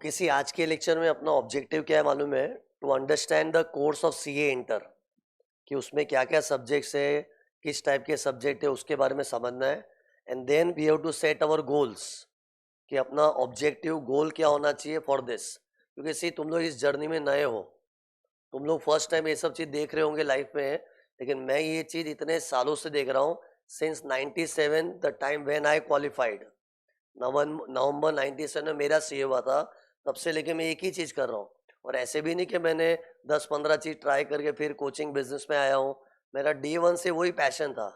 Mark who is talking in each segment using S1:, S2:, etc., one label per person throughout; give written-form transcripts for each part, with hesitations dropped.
S1: किसी आज के लेक्चर में अपना ऑब्जेक्टिव क्या है मालूम है? To understand the course of CA inter, कि उसमें क्या क्या सब्जेक्ट्स है, किस टाइप के सब्जेक्ट है, उसके बारे में समझना है। And then we have to set our goals, कि अपना ऑब्जेक्टिव गोल क्या होना चाहिए फॉर दिस। क्योंकि सी तुम लोग इस जर्नी में नए हो, तुम लोग फर्स्ट टाइम ये सब चीज़ देख रहे होंगे लाइफ में। लेकिन मैं ये चीज़ इतने सालों से देख रहा हूँ, since 97 the time when I qualified. नवंबर 97 में मेरा सीए हुआ था। तब से लेके मैं एक ही चीज़ कर रहा हूँ। और ऐसे भी नहीं कि मैंने 10-15 चीज़ ट्राई करके फिर कोचिंग बिजनेस में आया हूँ। मेरा डे वन से वही पैशन था।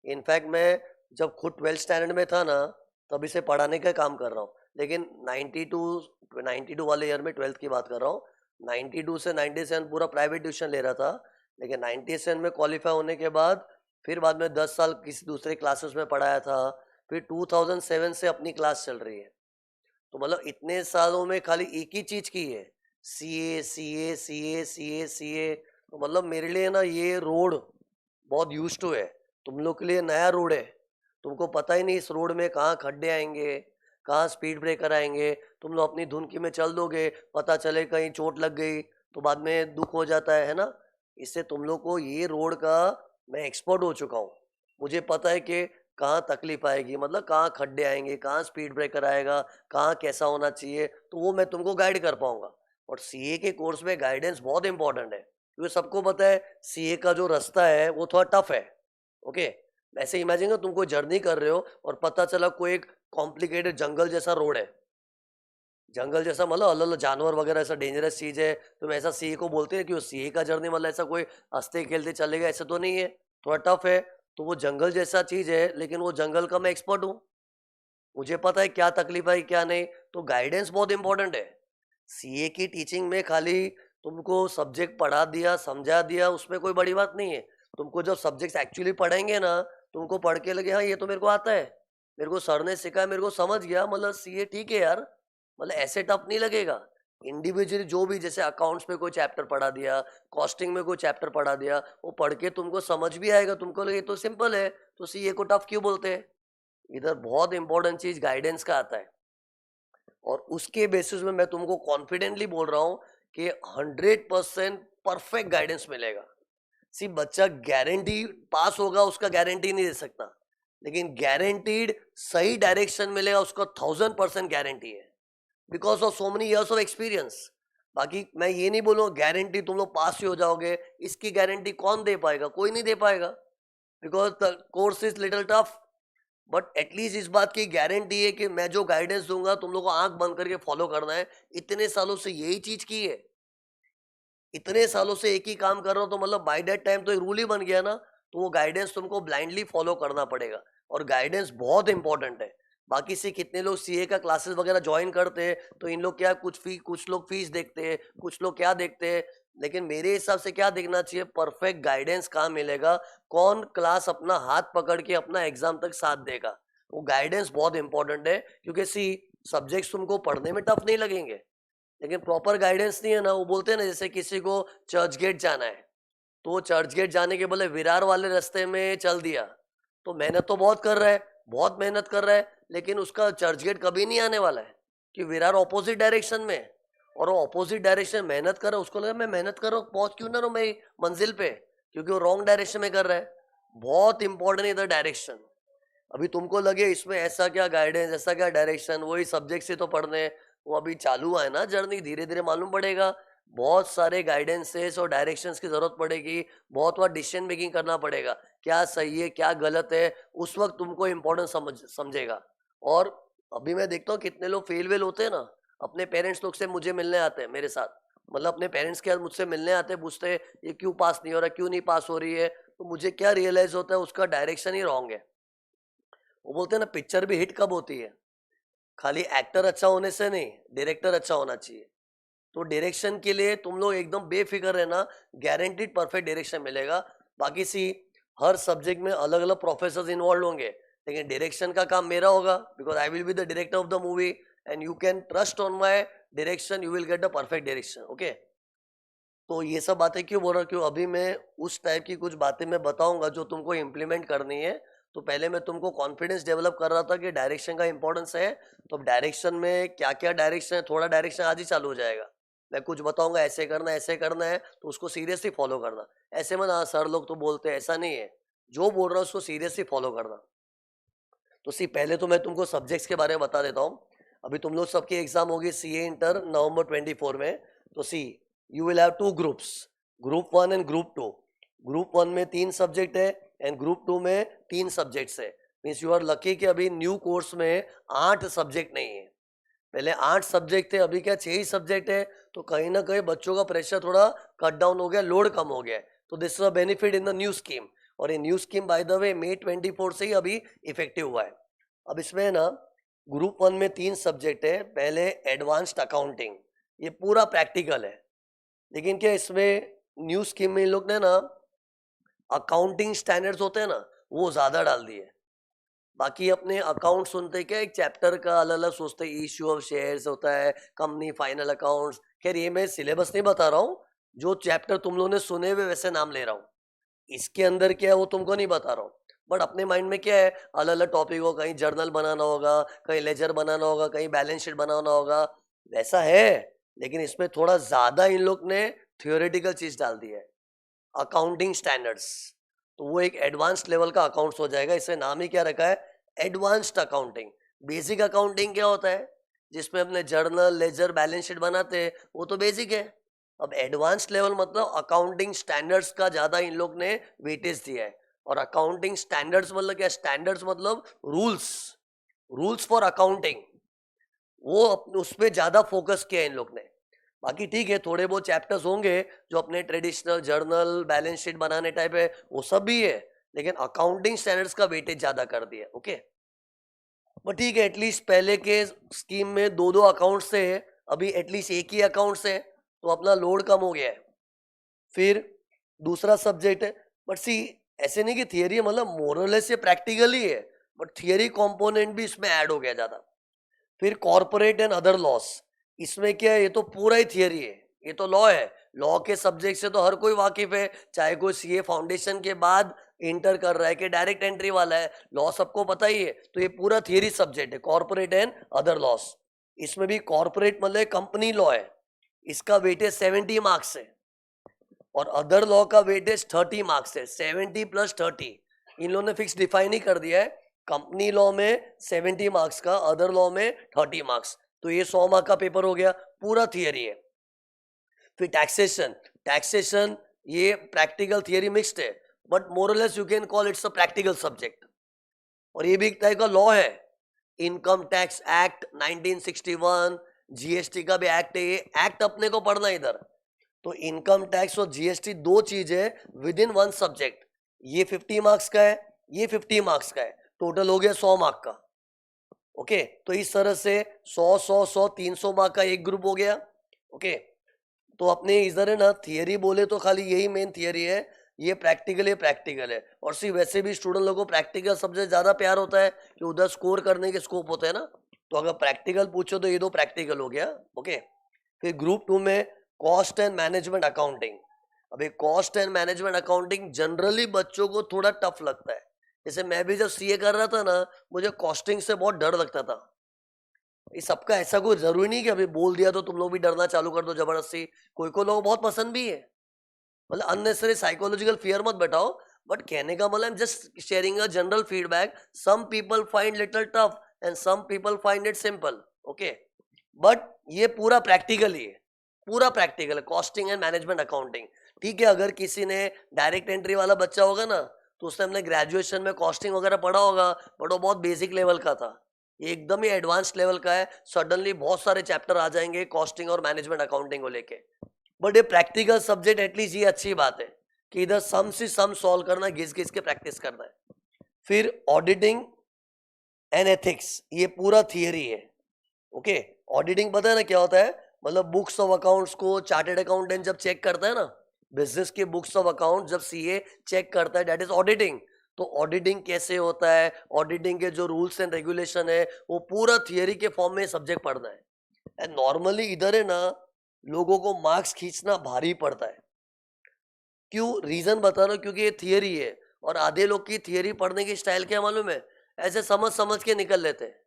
S1: इनफैक्ट मैं जब खुद 12th स्टैंडर्ड में था ना, तभी से पढ़ाने का काम कर रहा हूँ। लेकिन 92 वाले ईयर में 12th की बात कर रहा हूँ। 92 से 97 पूरा प्राइवेट ट्यूशन ले रहा था। लेकिन 97 में क्वालिफाई होने के बाद फिर बाद में 10 साल किसी दूसरे क्लासेस में पढ़ाया था। फिर 2007 से अपनी क्लास चल रही है। तो मतलब इतने सालों में खाली एक ही चीज की है, CA CA CA CA CA. तो मतलब मेरे लिए ना ये रोड बहुत यूज टू है। तुम लोग के लिए नया रोड है। तुमको पता ही नहीं इस रोड में कहाँ खड्डे आएंगे, कहाँ स्पीड ब्रेकर आएंगे। तुम लोग अपनी धुन की में चल दोगे, पता चले कहीं चोट लग गई तो बाद में दुख हो जाता है ना। इससे तुम लोग को ये रोड का मैं एक्सपर्ट हो चुका हूँ। मुझे पता है कि कहाँ तकलीफ आएगी, मतलब कहाँ खड्डे आएंगे, कहाँ स्पीड ब्रेकर आएगा, कहाँ कैसा होना चाहिए, तो वो मैं तुमको गाइड कर पाऊंगा। और सीए के कोर्स में गाइडेंस बहुत इंपॉर्टेंट है, क्योंकि सबको पता है सीए का जो रास्ता है वो थोड़ा टफ है। ओके, ऐसे इमेजिन करो तुम कोई जर्नी कर रहे हो और पता चला कोई एक कॉम्प्लिकेटेड जंगल जैसा रोड है। जंगल जैसा मतलब अलग अलग जानवर वगैरह, ऐसा डेंजरस चीज है। तुम ऐसा सीए को बोलते हैं कि वो सीए का जर्नी मतलब ऐसा कोई हंसते खेलते चलेगा, ऐसा तो नहीं है। थोड़ा टफ है। तो वो जंगल जैसा चीज है, लेकिन वो जंगल का मैं एक्सपर्ट हूँ। मुझे पता है क्या तकलीफ है क्या नहीं। तो गाइडेंस बहुत इंपॉर्टेंट है। सीए की टीचिंग में खाली तुमको सब्जेक्ट पढ़ा दिया समझा दिया उसमें कोई बड़ी बात नहीं है। तुमको जब सब्जेक्ट्स एक्चुअली पढ़ेंगे ना, तुमको पढ़ के लगे हाँ ये तो मेरे को आता है, मेरे को सर ने सिखाया, मेरे को समझ गया, मतलब सीए ठीक है यार। मतलब ऐसे टफ नहीं लगेगा। इंडिविजुअली जो भी, जैसे अकाउंट्स में कोई चैप्टर पढ़ा दिया, कॉस्टिंग में कोई चैप्टर पढ़ा दिया, वो पढ़ के तुमको समझ भी आएगा, तुमको लगे ये तो सिंपल है, तो सीए को टफ क्यों बोलते हैं। इधर बहुत इंपॉर्टेंट चीज गाइडेंस का आता है। और उसके बेसिस में मैं तुमको कॉन्फिडेंटली बोल रहा हूँ कि 100% परफेक्ट गाइडेंस मिलेगा। सी बच्चा गारंटी पास होगा उसका गारंटी नहीं दे सकता, लेकिन गारंटीड सही डायरेक्शन मिलेगा उसका 1000% गारंटी है, because of so many years of experience. बाकी मैं ये नहीं बोलूँगा गारंटी तुम लोग पास ही हो जाओगे। इसकी गारंटी कौन दे पाएगा? कोई नहीं दे पाएगा, because the course is little tough. But at least इस बात की गारंटी है कि मैं जो गाइडेंस दूंगा तुम लोग को आंख बंद करके फॉलो करना है। इतने सालों से यही चीज की है, इतने सालों से एक ही काम कर रहा हूं, तो मतलब बाय दैट टाइम तो एक रूल ही बन गया ना। तो वो गाइडेंस तुमको ब्लाइंडली फॉलो करना पड़ेगा। और गाइडेंस बहुत इंपॉर्टेंट है। बाकी से कितने लोग सीए का क्लासेस वगैरह ज्वाइन करते हैं, तो इन लोग क्या कुछ लोग फीस देखते हैं, कुछ लोग क्या देखते हैं। लेकिन मेरे हिसाब से क्या देखना चाहिए, परफेक्ट गाइडेंस कहाँ मिलेगा, कौन क्लास अपना हाथ पकड़ के अपना एग्जाम तक साथ देगा। वो गाइडेंस बहुत इंपॉर्टेंट है, क्योंकि सी सब्जेक्ट्स तुमको पढ़ने में टफ नहीं लगेंगे, लेकिन प्रॉपर गाइडेंस नहीं है ना। वो बोलते हैं ना, जैसे किसी को चर्च गेट जाना है, तो वो चर्च गेट जाने के बदले विरार वाले रास्ते में चल दिया, तो मेहनत तो बहुत कर रहा है, बहुत मेहनत कर रहा है, लेकिन उसका चर्च गेट कभी नहीं आने वाला है, कि विरार ऑपोजिट डायरेक्शन में है। और वो ऑपोजिट डायरेक्शन मेहनत कर रहा है, उसको लगा मैं मेहनत कर रहा हूँ, पहुंच क्यों ना रहा हूं मैं मंजिल पे, क्योंकि वो रॉन्ग डायरेक्शन में कर रहा है। बहुत इंपॉर्टेंट है इधर डायरेक्शन। अभी तुमको लगे इसमें ऐसा क्या गाइडेंस, ऐसा क्या डायरेक्शन, वही सब्जेक्ट से तो पढ़ने हैं। वो अभी चालू हुआ है ना जर्नी, धीरे धीरे मालूम पड़ेगा। बहुत सारे गाइडेंसेस और डायरेक्शंस की जरूरत पड़ेगी। बहुत बार डिसीजन मेकिंग करना पड़ेगा, क्या सही है क्या गलत है। उस वक्त तुमको इम्पोर्टेंट समझेगा। और अभी मैं देखता हूँ कितने लोग फेल वेल होते हैं ना, अपने पेरेंट्स लोग से मुझे मिलने आते हैं मेरे साथ। मतलब अपने पेरेंट्स के साथ मुझसे मिलने आते हैं, पूछते हैं ये क्यों पास नहीं हो रहा, क्यों नहीं पास हो रही है। तो मुझे क्या रियलाइज होता है, उसका डायरेक्शन ही रॉन्ग है। वो बोलते हैं ना, पिक्चर भी हिट कब होती है, खाली एक्टर अच्छा होने से नहीं, डायरेक्टर अच्छा होना चाहिए। तो डायरेक्शन के लिए तुम लोग एकदम बेफिक्र रहना, गारंटीड परफेक्ट डायरेक्शन मिलेगा। बाकी सी हर सब्जेक्ट में अलग अलग प्रोफेसर इन्वॉल्व होंगे, लेकिन डायरेक्शन का काम मेरा होगा, because I will be the director of the movie. And you can trust on my direction, you will get the perfect direction. Okay, तो ये सब बातें क्यों बोल रहा हूँ, क्यों अभी मैं उस टाइप की कुछ बातें मैं बताऊंगा जो तुमको इम्प्लीमेंट करनी है। तो पहले मैं तुमको कॉन्फिडेंस डेवलप कर रहा था कि डायरेक्शन का इंपॉर्टेंस है, तो अब डायरेक्शन में क्या क्या डायरेक्शन है, थोड़ा डायरेक्शन आज ही चालू हो जाएगा। मैं कुछ बताऊंगा ऐसे करना है तो उसको सीरियसली फॉलो करना। ऐसे में ना सर लोग तो बोलते हैं, ऐसा नहीं है, जो बोल रहा हूँ उसको सीरियसली फॉलो करना। तो सी पहले तो मैं तुमको सब्जेक्ट्स के बारे में बता देता हूँ। अभी तुम लोग सबकी एग्जाम होगी सीए इंटर नवंबर 24 में। तो see you will have 2 groups, group 1 and group 2। Group 1 में 3 सब्जेक्ट है एंड ग्रुप 2 में 3 सब्जेक्ट्स है। मीन्स यू आर लकी कि अभी न्यू कोर्स में 8 सब्जेक्ट नहीं है। पहले 8 सब्जेक्ट थे, अभी क्या 6 ही सब्जेक्ट है। तो कहीं ना कहीं बच्चों का प्रेशर थोड़ा कट डाउन हो गया, लोड कम हो गया है। तो this is a benefit in the new scheme. और ये new scheme by the way मई 24 से ही अभी इफेक्टिव हुआ है। अब इसमें ना ग्रुप 1 में 3 सब्जेक्ट है। पहले एडवांस्ड अकाउंटिंग, ये पूरा प्रैक्टिकल है। लेकिन क्या इसमें न्यू स्कीम में इन लोग ने ना अकाउंटिंग स्टैंडर्ड्स होते हैं ना, वो ज्यादा डाल दिए। बाकी अपने अकाउंट सुनते क्या एक चैप्टर का अलग अलग सोचते, इश्यू ऑफ शेयर्स होता है, कंपनी फाइनल अकाउंट्स। खैर ये मैं सिलेबस नहीं बता रहा हूँ, जो चैप्टर तुम लोगों ने सुने हुए वैसे नाम ले रहा हूँ। इसके अंदर क्या है वो तुमको नहीं बता रहा हूँ। बट अपने माइंड में क्या है, अलग अलग टॉपिक हो, कहीं जर्नल बनाना होगा, कहीं लेजर बनाना होगा, कहीं बैलेंस शीट बनाना होगा, वैसा है। लेकिन इसमें थोड़ा ज्यादा इन लोग ने थियोरेटिकल चीज डाल दी है, अकाउंटिंग स्टैंडर्ड्स। तो वो एक एडवांस्ड लेवल का अकाउंट्स हो जाएगा। इसे नाम ही क्या रखा है, एडवांस्ड अकाउंटिंग। बेसिक अकाउंटिंग क्या होता है, जिसमें अपने जर्नल लेजर बैलेंस शीट बनाते हैं, वो तो बेसिक है। अब एडवांस्ड लेवल मतलब अकाउंटिंग स्टैंडर्ड्स का ज्यादा इन लोग ने वेटेज दिया है। और अकाउंटिंग स्टैंडर्ड्स मतलब क्या, स्टैंडर्ड्स मतलब रूल्स, रूल्स फॉर अकाउंटिंग, वो उस पर ज्यादा फोकस किया है इन लोग ने। बाकी ठीक है, थोड़े बहुत चैप्टर्स होंगे जो अपने ट्रेडिशनल जर्नल बैलेंस शीट बनाने टाइप है, वो सब भी है। लेकिन अकाउंटिंग स्टैंडर्ड्स का वेटेज ज्यादा कर दिया। ओके, बट ठीक है, एटलीस्ट पहले के स्कीम में 2 अकाउंट से है, अभी एटलीस्ट एक ही अकाउंट से है, तो अपना लोड कम हो गया है। फिर दूसरा सब्जेक्ट है, बट सी ऐसे नहीं कि थियरी है, मतलब मोरलेस ये प्रैक्टिकल ही है, बट थियरी कंपोनेंट भी इसमें ऐड हो गया ज्यादा। फिर कॉर्पोरेट एंड अदर लॉस, इसमें क्या है, ये तो पूरा ही थियरी है, ये तो लॉ है। लॉ के सब्जेक्ट से तो हर कोई वाकिफ है, चाहे कोई सीए फाउंडेशन के बाद इंटर कर रहा है कि डायरेक्ट एंट्री वाला है, लॉ सबको पता ही है। तो ये पूरा थियरी सब्जेक्ट है, कॉर्पोरेट एंड अदर लॉस। इसमें भी कॉर्पोरेट मतलब कंपनी लॉ है, इसका वेटेज 70 मार्क्स है, और अदर लॉ का वेटेज 30 मार्क्स है। 70 प्लस 30 इन लोगों ने फिक्स डिफाइन ही कर दिया है। कंपनी लॉ में 70 मार्क्स का, अदर लॉ में 30 मार्क्स। तो ये 100 मार्क का पेपर हो गया, पूरा थियरी है। फिर टैक्सेशन, टैक्सेशन ये प्रैक्टिकल थियरी मिक्स्ड है, but more or less you can call it's a practical subject. और ये भी एक टाइप का लॉ है। इनकम टैक्स एक्ट 1961, जीएसटी का भी एक्ट है, ये एक्ट अपने को पढ़ना है इधर। तो इनकम टैक्स और जीएसटी 2 चीज है विद इन 1 सब्जेक्ट। ये 50 मार्क्स का है, ये 50 मार्क्स का है, टोटल हो गया 100 मार्क का। ओके, तो इस तरह से 100 300 मार्क का एक ग्रुप हो गया। ओके, तो अपने इधर है ना, थियरी बोले तो खाली यही मेन थियरी है, ये प्रैक्टिकल है। और सी वैसे भी स्टूडेंट लोगों को प्रैक्टिकल सबसे ज्यादा प्यार होता है कि उधर स्कोर करने के स्कोप होते हैं ना। तो अगर प्रैक्टिकल पूछो तो ये 2 प्रैक्टिकल हो गया। ओके, फिर ग्रुप 2 में कॉस्ट एंड मैनेजमेंट अकाउंटिंग। अभी cost and management accounting generally बच्चों को थोड़ा टफ लगता है। जैसे मैं भी जब सीए कर रहा था ना, मुझे कॉस्टिंग से बहुत डर लगता था। ये सबका ऐसा कोई जरूरी नहीं कि अभी बोल दिया तो तुम लोग भी डरना चालू कर दो जबरदस्ती। कोई कोई लोग बहुत पसंद भी है, मतलब अननेसेसरी साइकोलॉजिकल फियर मत बैठाओ। बट कहने का मतलब just sharing a general feedback, some people find little tough and some people find it simple. Okay, but ये पूरा प्रैक्टिकल ही है, पूरा प्रैक्टिकल है, कॉस्टिंग एंड मैनेजमेंट अकाउंटिंग। ठीक है, अगर किसी ने डायरेक्ट एंट्री वाला बच्चा होगा ना, तो उसने हमने ग्रेजुएशन में कॉस्टिंग वगैरह पढ़ा होगा, बट वो बहुत बेसिक लेवल का था। ये एकदम ही एडवांस लेवल का है, सडनली बहुत सारे चैप्टर आ जाएंगे कॉस्टिंग और मैनेजमेंट अकाउंटिंग को लेके। बट ये प्रैक्टिकल सब्जेक्ट एटलीस्ट ये अच्छी बात है कि इधर सम से सम सॉल्व करना, घिस घिस के प्रैक्टिस करना है। फिर ऑडिटिंग एंड एथिक्स, ये पूरा थियरी है। ओके, ऑडिटिंग पता है ना क्या होता है, मतलब बुक्स ऑफ अकाउंट्स को चार्टेड अकाउंटेंट जब चेक करता है ना, बिजनेस के बुक्स ऑफ अकाउंट जब सीए चेक करता है, दैट इज ऑडिटिंग। तो ऑडिटिंग कैसे होता है, ऑडिटिंग के जो रूल्स एंड रेगुलेशन है, वो पूरा थियरी के फॉर्म में सब्जेक्ट पढ़ना है। एंड नॉर्मली इधर है ना, लोगों को मार्क्स खींचना भारी पड़ता है। क्यों, रीजन बता रहा हूं, क्योंकि ये थियरी है। और आधे लोग की थियरी पढ़ने की स्टाइल क्या मालूम है, ऐसे समझ समझ के निकल लेते हैं।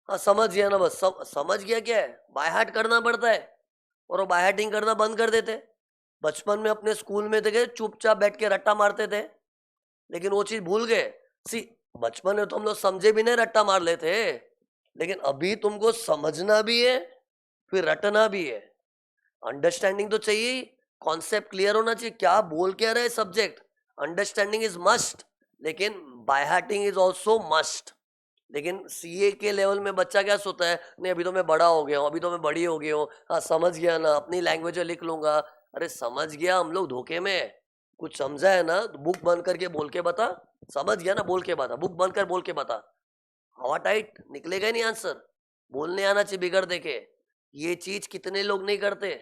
S1: हाँ समझ गया ना, बस समझ गया क्या है, बाय हार्ट करना पड़ता है, और वो बाय हार्टिंग करना बंद कर देते। बचपन में अपने स्कूल में थे चुपचाप बैठ के रट्टा मारते थे, लेकिन वो चीज भूल गए। सी, बचपन में तो हम लोग समझे भी नहीं रट्टा मार लेते, लेकिन अभी तुमको समझना भी है, फिर रटना भी है। अंडरस्टैंडिंग तो चाहिए ही, कॉन्सेप्ट क्लियर होना चाहिए, क्या बोल क्या रहे सब्जेक्ट। अंडरस्टैंडिंग इज मस्ट, लेकिन बाय हार्टिंग इज ऑल्सो मस्ट। लेकिन सीए के लेवल में बच्चा क्या सोचता है, नहीं अभी तो मैं बड़ा हो गया हूँ, अभी तो मैं बड़ी हो गया हूँ, हाँ समझ गया ना, अपनी लैंग्वेज में लिख लूंगा। अरे समझ गया, हम लोग धोखे में है। कुछ समझा है ना तो बुक बंद करके बोल के बता। समझ गया ना, बोल के बता, बुक बंद कर बोल के बता। हवा टाइट निकलेगा ही नहीं आंसर। बोलने आना चाहिए बिगड़ देके। ये चीज कितने लोग नहीं करते।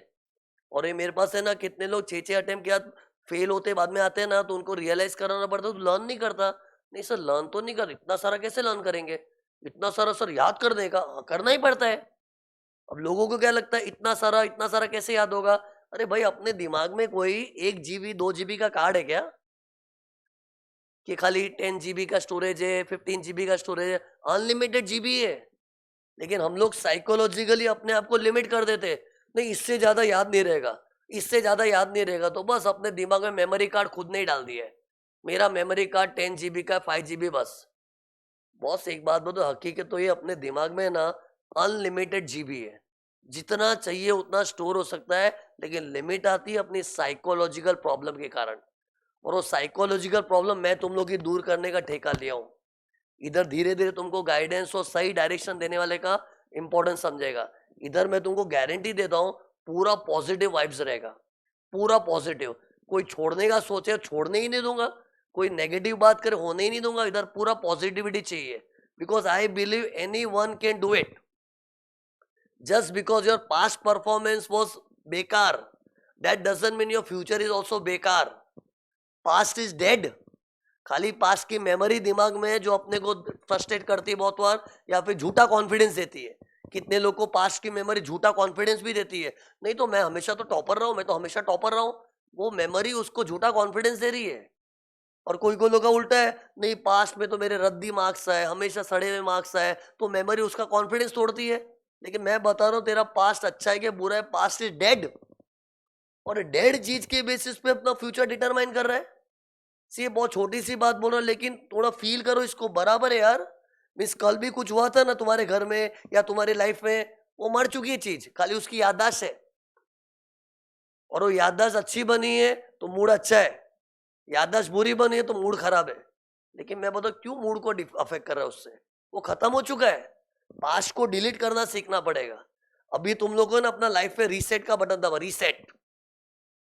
S1: और ये मेरे पास है ना, कितने लोग 6 अटेम्प्ट के बाद फेल होते बाद में आते हैं ना, तो उनको रियलाइज कराना पड़ता है, तो लर्न नहीं करता। नहीं सर लर्न तो नहीं कर, इतना सारा कैसे लर्न करेंगे, इतना सारा सर याद कर देगा, हाँ, करना ही पड़ता है। अब लोगों को क्या लगता है इतना सारा कैसे याद होगा। अरे भाई अपने दिमाग में कोई 1 GB 2 GB का कार्ड है क्या, कि खाली 10 GB का स्टोरेज है, 15 GB का स्टोरेज है, अनलिमिटेड जीबी है। लेकिन हम लोग साइकोलॉजिकली अपने आप को लिमिट कर देते, नहीं इससे ज्यादा याद नहीं रहेगा, इससे ज्यादा याद नहीं रहेगा, तो बस अपने दिमाग में मेमोरी कार्ड खुद नहीं डाल दिया है। मेरा मेमोरी कार्ड 10 GB का, 5 GB बस। बॉस एक बात बताओ, हकीकत तो ये अपने दिमाग में ना अनलिमिटेड जीबी है, जितना चाहिए उतना स्टोर हो सकता है। लेकिन लिमिट आती है अपनी साइकोलॉजिकल प्रॉब्लम के कारण। और वो साइकोलॉजिकल प्रॉब्लम मैं तुम लोग की दूर करने का ठेका लिया हूँ। इधर धीरे धीरे तुमको गाइडेंस और सही डायरेक्शन देने वाले का इंपॉर्टेंस समझेगा। इधर मैं तुमको गारंटी देता हूँ, पूरा पॉजिटिव वाइब्स रहेगा, पूरा पॉजिटिव। कोई छोड़ने का सोचे छोड़ने ही नहीं दूंगा, कोई नेगेटिव बात करे होने ही नहीं दूंगा। इधर पूरा पॉजिटिविटी चाहिए, because I believe anyone can do it. Just because your past performance was बेकार, that doesn't mean your future is also बेकार। Past is dead. खाली पास्ट की मेमोरी दिमाग में है जो अपने को फ्रस्ट्रेट करती है बहुत बार, या फिर झूठा कॉन्फिडेंस देती है। कितने लोग को पास्ट की मेमोरी झूठा कॉन्फिडेंस भी देती है, नहीं तो मैं हमेशा तो टॉपर रहा हूं, मैं तो हमेशा टॉपर रहा हूं। वो मेमोरी उसको झूठा कॉन्फिडेंस दे रही है। और कोई कोई लोग का उल्टा है, नहीं पास्ट में तो मेरे रद्दी मार्क्स आए, हमेशा सड़े हुए मार्क्स आए, तो मेमोरी उसका कॉन्फिडेंस तोड़ती है। लेकिन मैं बता रहा हूँ तेरा पास्ट अच्छा है कि बुरा है, पास्ट इज डेड। और डेड चीज के बेसिस पे अपना फ्यूचर डिटरमाइन कर रहा है। सी, ये बहुत छोटी सी बात बोल रहा हूं, लेकिन थोड़ा फील करो इसको, बराबर है यार। मिस कल भी कुछ हुआ था ना तुम्हारे घर में या तुम्हारी लाइफ में, वो मर चुकी है चीज, खाली उसकी याददाश्त है। और वो याददाश्त अच्छी बनी है तो मूड अच्छा है, याददाश्त बुरी बनी है तो मूड खराब है। लेकिन मैं बताऊँ क्यों मूड को अफेक्ट कर रहा है उससे, वो खत्म हो चुका है। पास्ट को डिलीट करना सीखना पड़ेगा। अभी तुम लोगों ने अपना लाइफ में रीसेट का बटन दबा, रीसेट।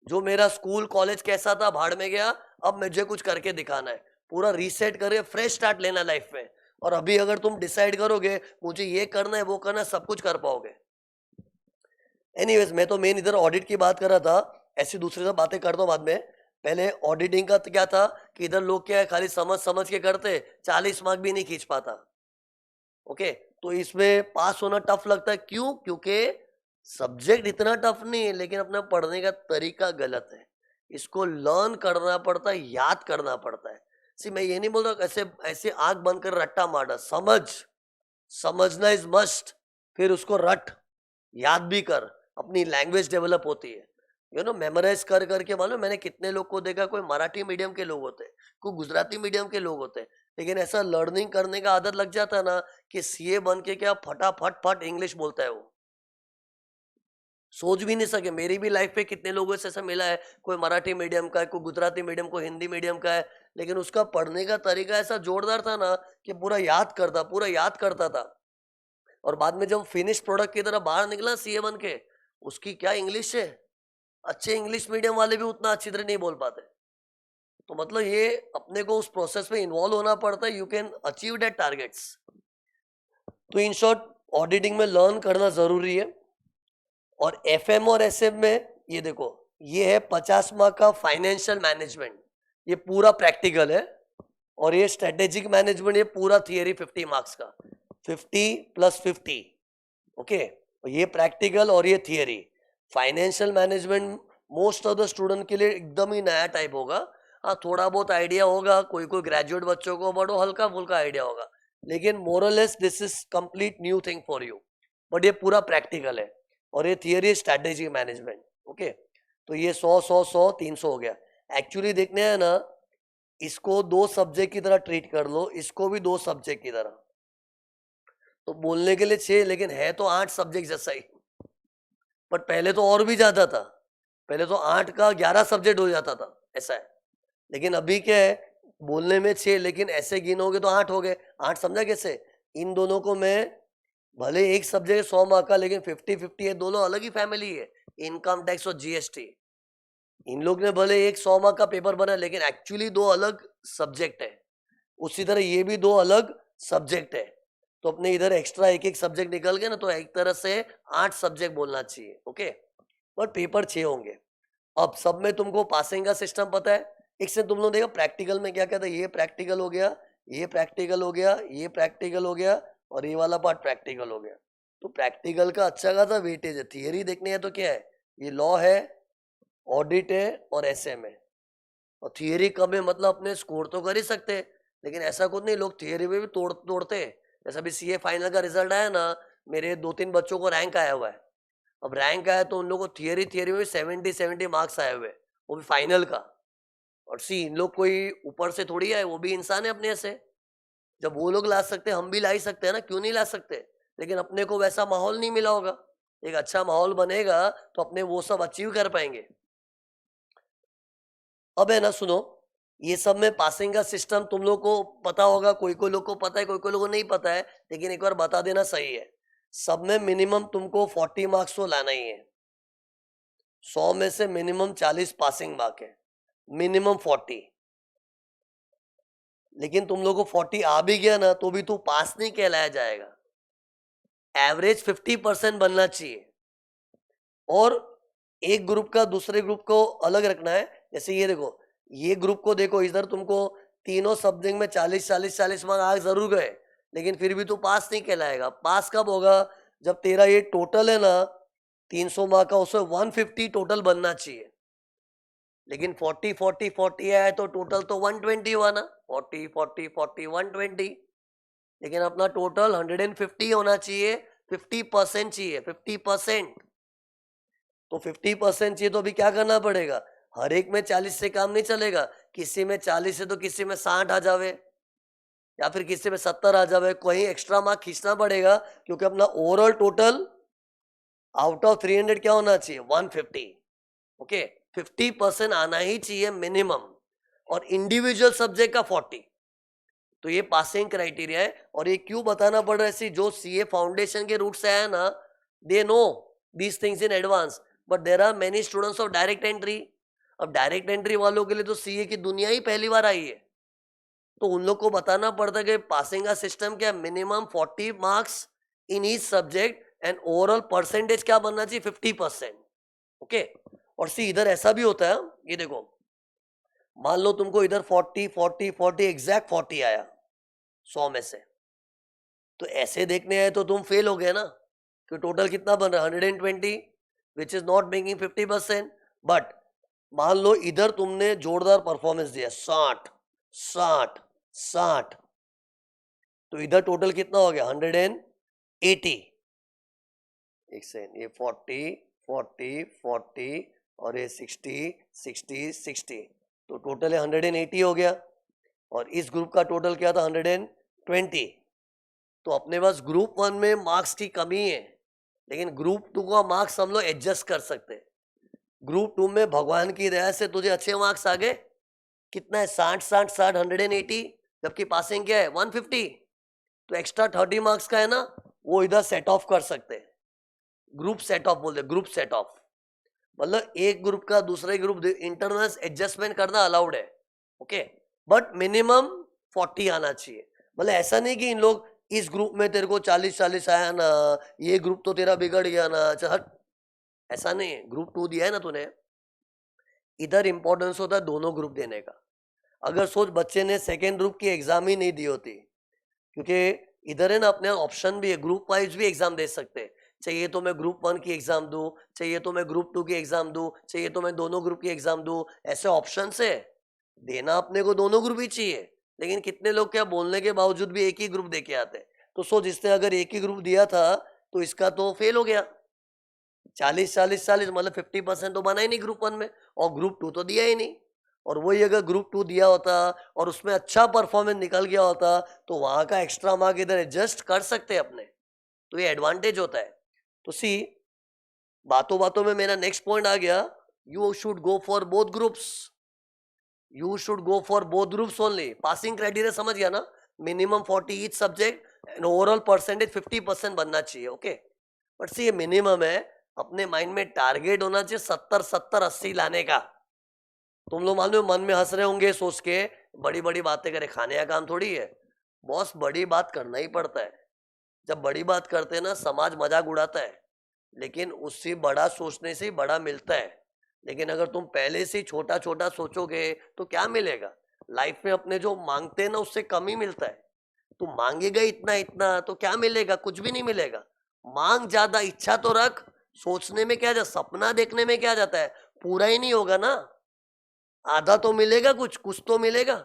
S1: जो मेरा स्कूल कॉलेज कैसा था भाड़ में गया, अब मुझे कुछ करके दिखाना है। पूरा रीसेट करके फ्रेश स्टार्ट लेना लाइफ में। और अभी अगर तुम डिसाइड करोगे मुझे ये करना है वो करना है, सब कुछ कर पाओगे। एनीवेज, मैं तो मेन इधर ऑडिट की बात कर रहा था, ऐसी दूसरी सब बातें करता हूँ बाद में। पहले ऑडिटिंग का तो क्या था कि इधर लोग क्या है खाली समझ समझ के करते, 40 मार्क भी नहीं खींच पाता। ओके, तो इसमें पास होना टफ लगता है, क्यों? क्योंकि सब्जेक्ट इतना टफ नहीं है, लेकिन अपना पढ़ने का तरीका गलत है। इसको लर्न करना पड़ता है, याद करना पड़ता है। सी, मैं ये नहीं बोल रहा ऐसे ऐसे आंख बंद कर रट्टा मारना, समझना इज मस्ट। फिर उसको रट, याद भी कर, अपनी लैंग्वेज डेवलप होती है। मेमोराइज कर करके। मालूम मैंने कितने लोग को देखा, कोई मराठी मीडियम के लोग होते, कोई गुजराती मीडियम के लोग होते, लेकिन ऐसा लर्निंग करने का आदत लग जाता है ना कि सीए बन के क्या फटाफट फट इंग्लिश बोलता है वो, सोच भी नहीं सके। मेरी भी लाइफ में कितने लोगों से ऐसा मिला है, कोई मराठी मीडियम का है, कोई गुजराती मीडियम, कोई हिंदी मीडियम का है, लेकिन उसका पढ़ने का तरीका ऐसा जोरदार था ना कि पूरा याद करता था। और बाद में जब फिनिश प्रोडक्ट की तरह बाहर निकला सीए बन के, उसकी क्या इंग्लिश है। अच्छे इंग्लिश मीडियम वाले भी उतना अच्छी तरह नहीं बोल पाते। तो मतलब ये अपने को उस प्रोसेस में इन्वॉल्व होना पड़ता है, you can achieve that targets. तो इन शॉर्ट, ऑडिटिंग में लर्न करना जरूरी है। और एफएम और एसएम में ये देखो, ये है 50 मार्क का फाइनेंशियल मैनेजमेंट, ये पूरा प्रैक्टिकल है। और ये स्ट्रेटेजिक मैनेजमेंट, ये पूरा थियरी 50 मार्क्स का, 50 + 50। ओके, ये प्रैक्टिकल और ये theory. Financial management most of the student के लिए एकदम ही नया टाइप होगा। हाँ थोड़ा बहुत आइडिया होगा, कोई कोई ग्रेजुएट बच्चों को बड़ो हल्का फुल्का आइडिया होगा, लेकिन more or less this is complete new thing for you. But ये पूरा प्रैक्टिकल है और ये थियरी स्ट्रैटेजी मैनेजमेंट। ओके, तो ये 100 300 हो गया। एक्चुअली देखने हैं ना, इसको 2 सब्जेक्ट की तरह ट्रीट कर लो, इसको भी 2 सब्जेक्ट की तरह। तो बोलने के लिए 6 लेकिन है तो 8 सब्जेक्ट जैसा ही। बट पहले तो और भी ज्यादा था, पहले तो 8 का 11 सब्जेक्ट हो जाता था, ऐसा है। लेकिन अभी क्या है, बोलने में 6 लेकिन ऐसे गिनोगे तो 8 हो गए। 8 समझा कैसे? इन दोनों को मैं, भले एक सब्जेक्ट 100 मार्क का लेकिन 50-50 है, दोनों अलग ही फैमिली है, इनकम टैक्स और जीएसटी। इन लोग ने भले एक 100 मार्क का पेपर बनाया लेकिन एक्चुअली 2 अलग सब्जेक्ट है। उसी तरह ये भी 2 अलग सब्जेक्ट है। तो अपने इधर एक्स्ट्रा एक सब्जेक्ट निकल गया ना, तो एक तरह से 8 सब्जेक्ट बोलना चाहिए। ओके, पर पेपर 6 होंगे। अब सब में तुमको पासिंग का सिस्टम पता है। एक से तुम लोग देखा प्रैक्टिकल में क्या क्या था, ये प्रैक्टिकल हो गया, ये प्रैक्टिकल हो गया, ये प्रैक्टिकल हो गया और ये वाला पार्ट प्रैक्टिकल हो गया। तो प्रैक्टिकल का अच्छा खासा वेटेज है। थियरी देखनी है तो क्या है, ये लॉ है, ऑडिट है और एसएम है। और थियरी कम है मतलब अपने स्कोर तो कर ही सकते हैं, लेकिन ऐसा कुछ नहीं, लोग थियरी में भी तोड़ते हैं। जैसे अभी सीए फाइनल का रिजल्ट आया ना, मेरे 2-3 बच्चों को रैंक आया हुआ है। अब रैंक आया तो उन लोगों को थियरी में भी 70 मार्क्स आए हुए, वो भी फाइनल का। और सी इन लोग कोई ऊपर से थोड़ी आए, वो भी इंसान है अपने से। जब वो लोग ला सकते हैं, हम भी ला ही सकते हैं ना, क्यों नहीं ला सकते? लेकिन अपने को वैसा माहौल नहीं मिला होगा। एक अच्छा माहौल बनेगा तो अपने वो सब अचीव कर पाएंगे। अब है ना, सुनो, ये सब में पासिंग का सिस्टम तुम लोग को पता होगा, कोई कोई लोग को पता है, कोई कोई लोग को नहीं पता है, लेकिन एक बार बता देना सही है। सब में मिनिमम तुमको 40 मार्क्स तो लाना ही है। 100 में से मिनिमम 40 पासिंग मार्क है, मिनिमम 40। लेकिन तुम लोग को 40 आ भी गया ना तो भी तू पास नहीं कहलाया जाएगा। एवरेज 50% बनना चाहिए। और एक ग्रुप का दूसरे ग्रुप को अलग रखना है। जैसे ये देखो, ये ग्रुप को देखो, इधर तुमको तीनों सब्जेक्ट में 40 मार्क आ जरूर गए, लेकिन फिर भी तू पास नहीं कहलाएगा। पास कब होगा? जब तेरा ये टोटल है ना 300 मार्क का, उसमें 150 टोटल बनना चाहिए। लेकिन 40 आया तो टोटल तो 120 हुआ ना, 40 120। लेकिन अपना टोटल 150 होना चाहिए, 50% चाहिए, 50%। तो 50% चाहिए तो अभी क्या करना पड़ेगा? हर एक में 40 से काम नहीं चलेगा। किसी में 40 है तो किसी में 60 आ जावे, या फिर किसी में 70 आ जावे, कहीं एक्स्ट्रा मार्क खींचना पड़ेगा, क्योंकि अपना ओवरऑल टोटल आउट ऑफ 300 क्या होना चाहिए? 150। ओके, 50% आना ही चाहिए मिनिमम। और इंडिविजुअल सब्जेक्ट का 40। तो ये पासिंग क्राइटेरिया है। और ये क्यों बताना पड़ रहा है? ऐसी जो सीए फाउंडेशन के रूट से आया ना, they know these things in advance, but there are many students of direct entry. अब डायरेक्ट एंट्री वालों के लिए तो सीए की दुनिया ही पहली बार आई है। तो उन लोग को बताना पड़ता है कि पासिंग का सिस्टम क्या, minimum 40 marks in each subject and overall percentage क्या बनना चाहिए? 50%। ओके, और सी इधर ऐसा भी होता है, ये देखो, मान लो तुमको इधर 40 एग्जैक्ट 40 आया 100 में से, तो ऐसे देखने आए तो तुम फेल हो गए ना, कि टोटल कितना बन रहा है? 120, which is not making 50%। But मान लो इधर तुमने जोरदार परफॉर्मेंस दिया, 60 तो इधर टोटल कितना हो गया? 180। एक सेकेंड, ये 40 और ये 60 तो टोटल 180 हो गया। और इस ग्रुप का टोटल क्या था? 120। तो अपने पास ग्रुप 1 में मार्क्स की कमी है, लेकिन ग्रुप 2 का मार्क्स हम लोग एडजस्ट कर सकते हैं। ग्रुप 2 में भगवान की दया से तुझे अच्छे मार्क्स आ गए। कितना है? 60 180। जबकि पासिंग क्या है? 150। तो एक्स्ट्रा 30 मार्क्स का है ना, वो इधर सेट ऑफ कर सकते हैं। ग्रुप सेट ऑफ बोलते, ग्रुप सेट ऑफ मतलब एक ग्रुप का दूसरे ग्रुप इंटरनल एडजस्टमेंट करना अलाउड है। ओके, बट मिनिमम 40 आना चाहिए। मतलब ऐसा नहीं कि इन लोग इस ग्रुप में तेरे को 40 आया ना, ये ग्रुप तो तेरा बिगड़ गया ना, चल हट। ऐसा नहीं है। ग्रुप 2 दिया है ना तूने, इधर इंपॉर्टेंस होता है दोनों ग्रुप देने का। अगर सोच बच्चे ने सेकेंड ग्रुप की एग्जाम ही नहीं दी होती, क्योंकि इधर है ना अपने ऑप्शन भी है, ग्रुप वाइज भी एग्जाम दे सकते हैं। चाहिए तो मैं ग्रुप 1 की एग्जाम दूं, चाहिए तो मैं ग्रुप 2 की एग्जाम दूं, चाहिए तो मैं दोनों ग्रुप की एग्जाम दूं, ऐसे ऑप्शन है। देना अपने को दोनों ग्रुप ही चाहिए, लेकिन कितने लोग क्या बोलने के बावजूद भी एक ही ग्रुप दे के आते हैं। तो सोच, इसने अगर एक ही ग्रुप दिया था तो इसका तो फेल हो गया। 40-40-40 मतलब 50% तो बना ही नहीं ग्रुप 1 में, और ग्रुप 2 तो दिया ही नहीं। और वही अगर ग्रुप 2 दिया होता और उसमें अच्छा परफॉर्मेंस निकल गया होता तो वहां का एक्स्ट्रा मार्क इधर एडजस्ट कर सकते हैं अपने। तो ये एडवांटेज होता है। तो सी, बातों बातों में मेरा नेक्स्ट पॉइंट आ गया, you should go for both groups. You should go for both groups only. Passing criteria समझ गया ना? Minimum 40 each subject and overall percentage 50% बनना चाहिए। ओके, बट सी ये मिनिमम है। अपने माइंड में टारगेट होना चाहिए 70-70-80 लाने का। तुम लोग मालूम मन में हंस रहे होंगे सोच के, बड़ी बड़ी बातें करे, खाने का काम थोड़ी है बॉस, बड़ी बात करना ही पड़ता है। जब बड़ी बात करते हैं ना, समाज मजाक उड़ाता है, लेकिन उससे बड़ा सोचने से ही बड़ा मिलता है। लेकिन अगर तुम पहले से ही छोटा छोटा सोचोगे तो क्या मिलेगा? लाइफ में अपने जो मांगते हैं ना उससे कम ही मिलता है। तुम मांगेगा इतना इतना तो क्या मिलेगा? कुछ भी नहीं मिलेगा। मांग ज्यादा, इच्छा तो रख। सोचने में क्या जाता, सपना देखने में क्या जाता है, पूरा ही नहीं होगा ना। आधा तो मिलेगा, कुछ कुछ तो मिलेगा।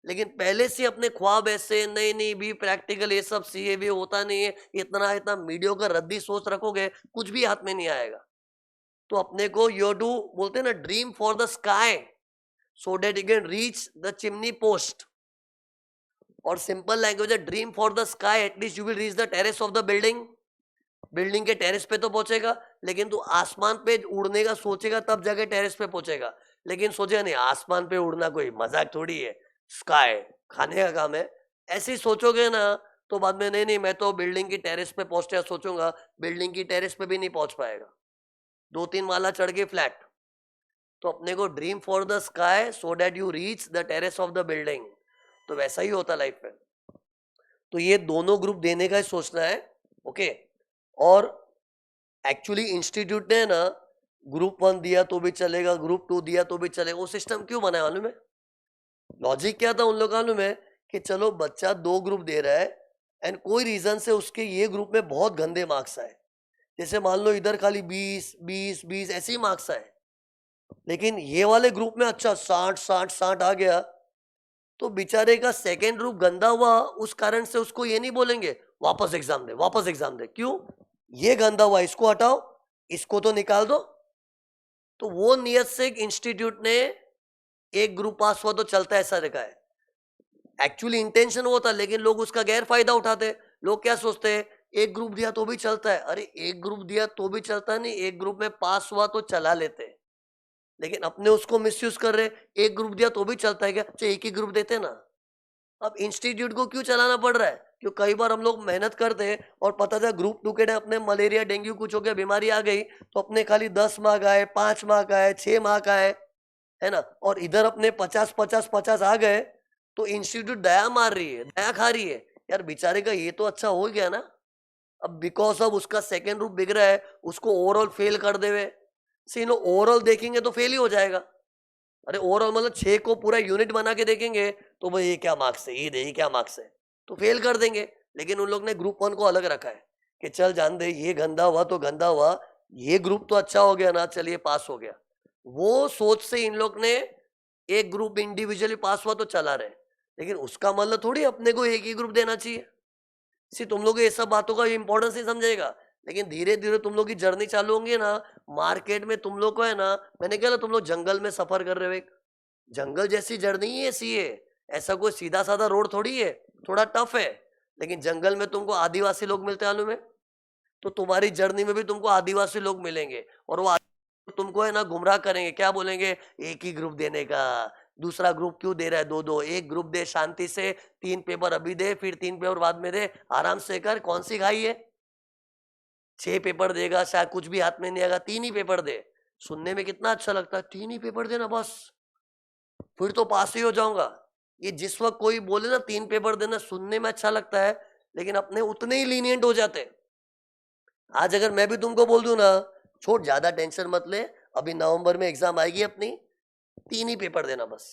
S1: लेकिन पहले से अपने ख्वाब ऐसे, नहीं नहीं भी प्रैक्टिकल ये सब सीए भी होता नहीं है, इतना इतना मीडियोकर रद्दी सोच रखोगे, कुछ भी हाथ में नहीं आएगा। तो अपने को यू डू, बोलते हैं ना, dream for the sky so that you can reach the chimney post. और सिंपल लैंग्वेज है, dream for the sky, at least you will reach the terrace of the building. Building के टेरेस पे तो पहुंचेगा, लेकिन तू आसमान पे उड़ने का सोचेगा तब जाके टेरेस पे पहुंचेगा। लेकिन सोचेगा नहीं, आसमान पे उड़ना कोई मजाक थोड़ी है, स्काई खाने का काम है। ऐसे ही सोचोगे ना तो बाद में नहीं नहीं मैं तो बिल्डिंग की टेरेस पे पहुंचते सोचूंगा, बिल्डिंग की टेरेस पे भी नहीं पहुंच पाएगा, 2-3 माला चढ़ के फ्लैट। तो अपने को dream for the sky so that you reach the terrace of the building. तो वैसा ही होता लाइफ में। तो ये दोनों ग्रुप देने का ही सोचना है। ओके, और एक्चुअली इंस्टीट्यूट ने ना ग्रुप 1 दिया तो भी चलेगा, ग्रुप 2 दिया तो भी चलेगा। वो सिस्टम क्यों बनाया मालूम है? लॉजिक क्या था उन लोग का मालूम है? कि चलो बच्चा 2 ग्रुप दे रहा है एंड कोई रीजन से उसके ये ग्रुप में बहुत गंदे मार्क्स आए, जैसे मान लो इधर खाली 20-20-20 ऐसे ही मार्क्स आए, लेकिन ये वाले ग्रुप में अच्छा 60-60-60 आ गया, तो बेचारे का सेकेंड ग्रुप गंदा हुआ, उस कारण से उसको ये नहीं बोलेंगे वापस एग्जाम दे, वापस एग्जाम दे। क्यों? ये गंदा हुआ, इसको हटाओ, इसको तो निकाल दो। तो वो नियत से इंस्टीट्यूट ने एक ग्रुप पास हुआ तो चलता है ऐसा रखा है। एक्चुअली इंटेंशन वो था, लेकिन लोग उसका गैर फायदा उठाते। लोग क्या सोचते हैं, एक ग्रुप दिया तो भी चलता है। अरे एक ग्रुप दिया तो भी चलता नहीं, एक ग्रुप में पास हुआ तो चला लेते, लेकिन अपने उसको मिसयूज कर रहे। एक ग्रुप दिया तो भी चलता है क्या? चाहे एक ही ग्रुप देते ना। अब इंस्टीट्यूट को क्यों चलाना पड़ रहा है? क्यों कई बार हम लोग मेहनत करते हैं और पता था ग्रुप 2 के टाइम अपने मलेरिया डेंगू कुछ हो गया, बीमारी आ गई, तो अपने खाली 10 मार्क आए, 5 मार्क आए, 6 मार्क आए, है ना, और इधर अपने 50-50-50 आ गए, तो इंस्टीट्यूट दया मार रही है, दया खा रही है। यार बेचारे का ये तो अच्छा हो गया ना। अब बिकॉज ऑफ उसका सेकेंड ग्रुप बिग रहा है, उसको ओवरऑल फेल कर देवे। सीनो ओवरऑल देखेंगे तो फेल ही हो जाएगा। अरे ओवरऑल मतलब 6 को पूरा यूनिट बना के देखेंगे तो भाई ये क्या मार्क्स है, ये दे, ये क्या मार्क्स है, तो फेल कर देंगे। लेकिन उन लोग ने ग्रुप 1 को अलग रखा है कि चल जान दे, ये गंदा हुआ तो गंदा हुआ, ये ग्रुप तो अच्छा हो गया ना, चलिए पास हो गया। वो सोच से इन लोग ने एक ग्रुप इंडिविजुअली पास हुआ तो चला रहे, लेकिन उसका मतलब थोड़ी अपने को एक ही ग्रुप देना चाहिए। सी तुम लोग ये सब बातों का इंपॉर्टेंस नहीं समझेगा, लेकिन धीरे धीरे तुम लोग की जर्नी चालू होंगी ना, मार्केट में तुम लोग को है ना, मैंने कहा तुम लोग जंगल में सफर कर रहे हो, एक जंगल जैसी जर्नी ही ऐसी है। ऐसा कोई सीधा साधा रोड थोड़ी है, थोड़ा टफ है। लेकिन जंगल में तुमको आदिवासी लोग मिलते हैं मालूम है? तो तुम्हारी जर्नी में भी तुमको आदिवासी लोग मिलेंगे, और वो तुमको है ना गुमराह करेंगे। क्या बोलेंगे? एक ही ग्रुप देने का, दूसरा ग्रुप क्यों दे रहा है दो दो, एक ग्रुप दे शांति से, 3 पेपर अभी दे, फिर 3 पेपर बाद में दे, आराम से कर। कौन सी खाई है? 6 पेपर देगा, शायद कुछ भी हाथ में नहीं आएगा, 3 ही पेपर दे। सुनने में कितना अच्छा लगता है, 3 ही पेपर देना बस, फिर तो पास ही हो जाऊंगा। ये जिस वक्त कोई बोले ना 3 पेपर देना, सुनने में अच्छा लगता है, लेकिन अपने उतने ही लीनियंट हो जाते हैं। आज अगर मैं भी तुमको बोल दूं ना, छोड़ ज्यादा टेंशन मत ले, अभी नवंबर में एग्जाम आएगी अपनी, 3 ही पेपर देना बस।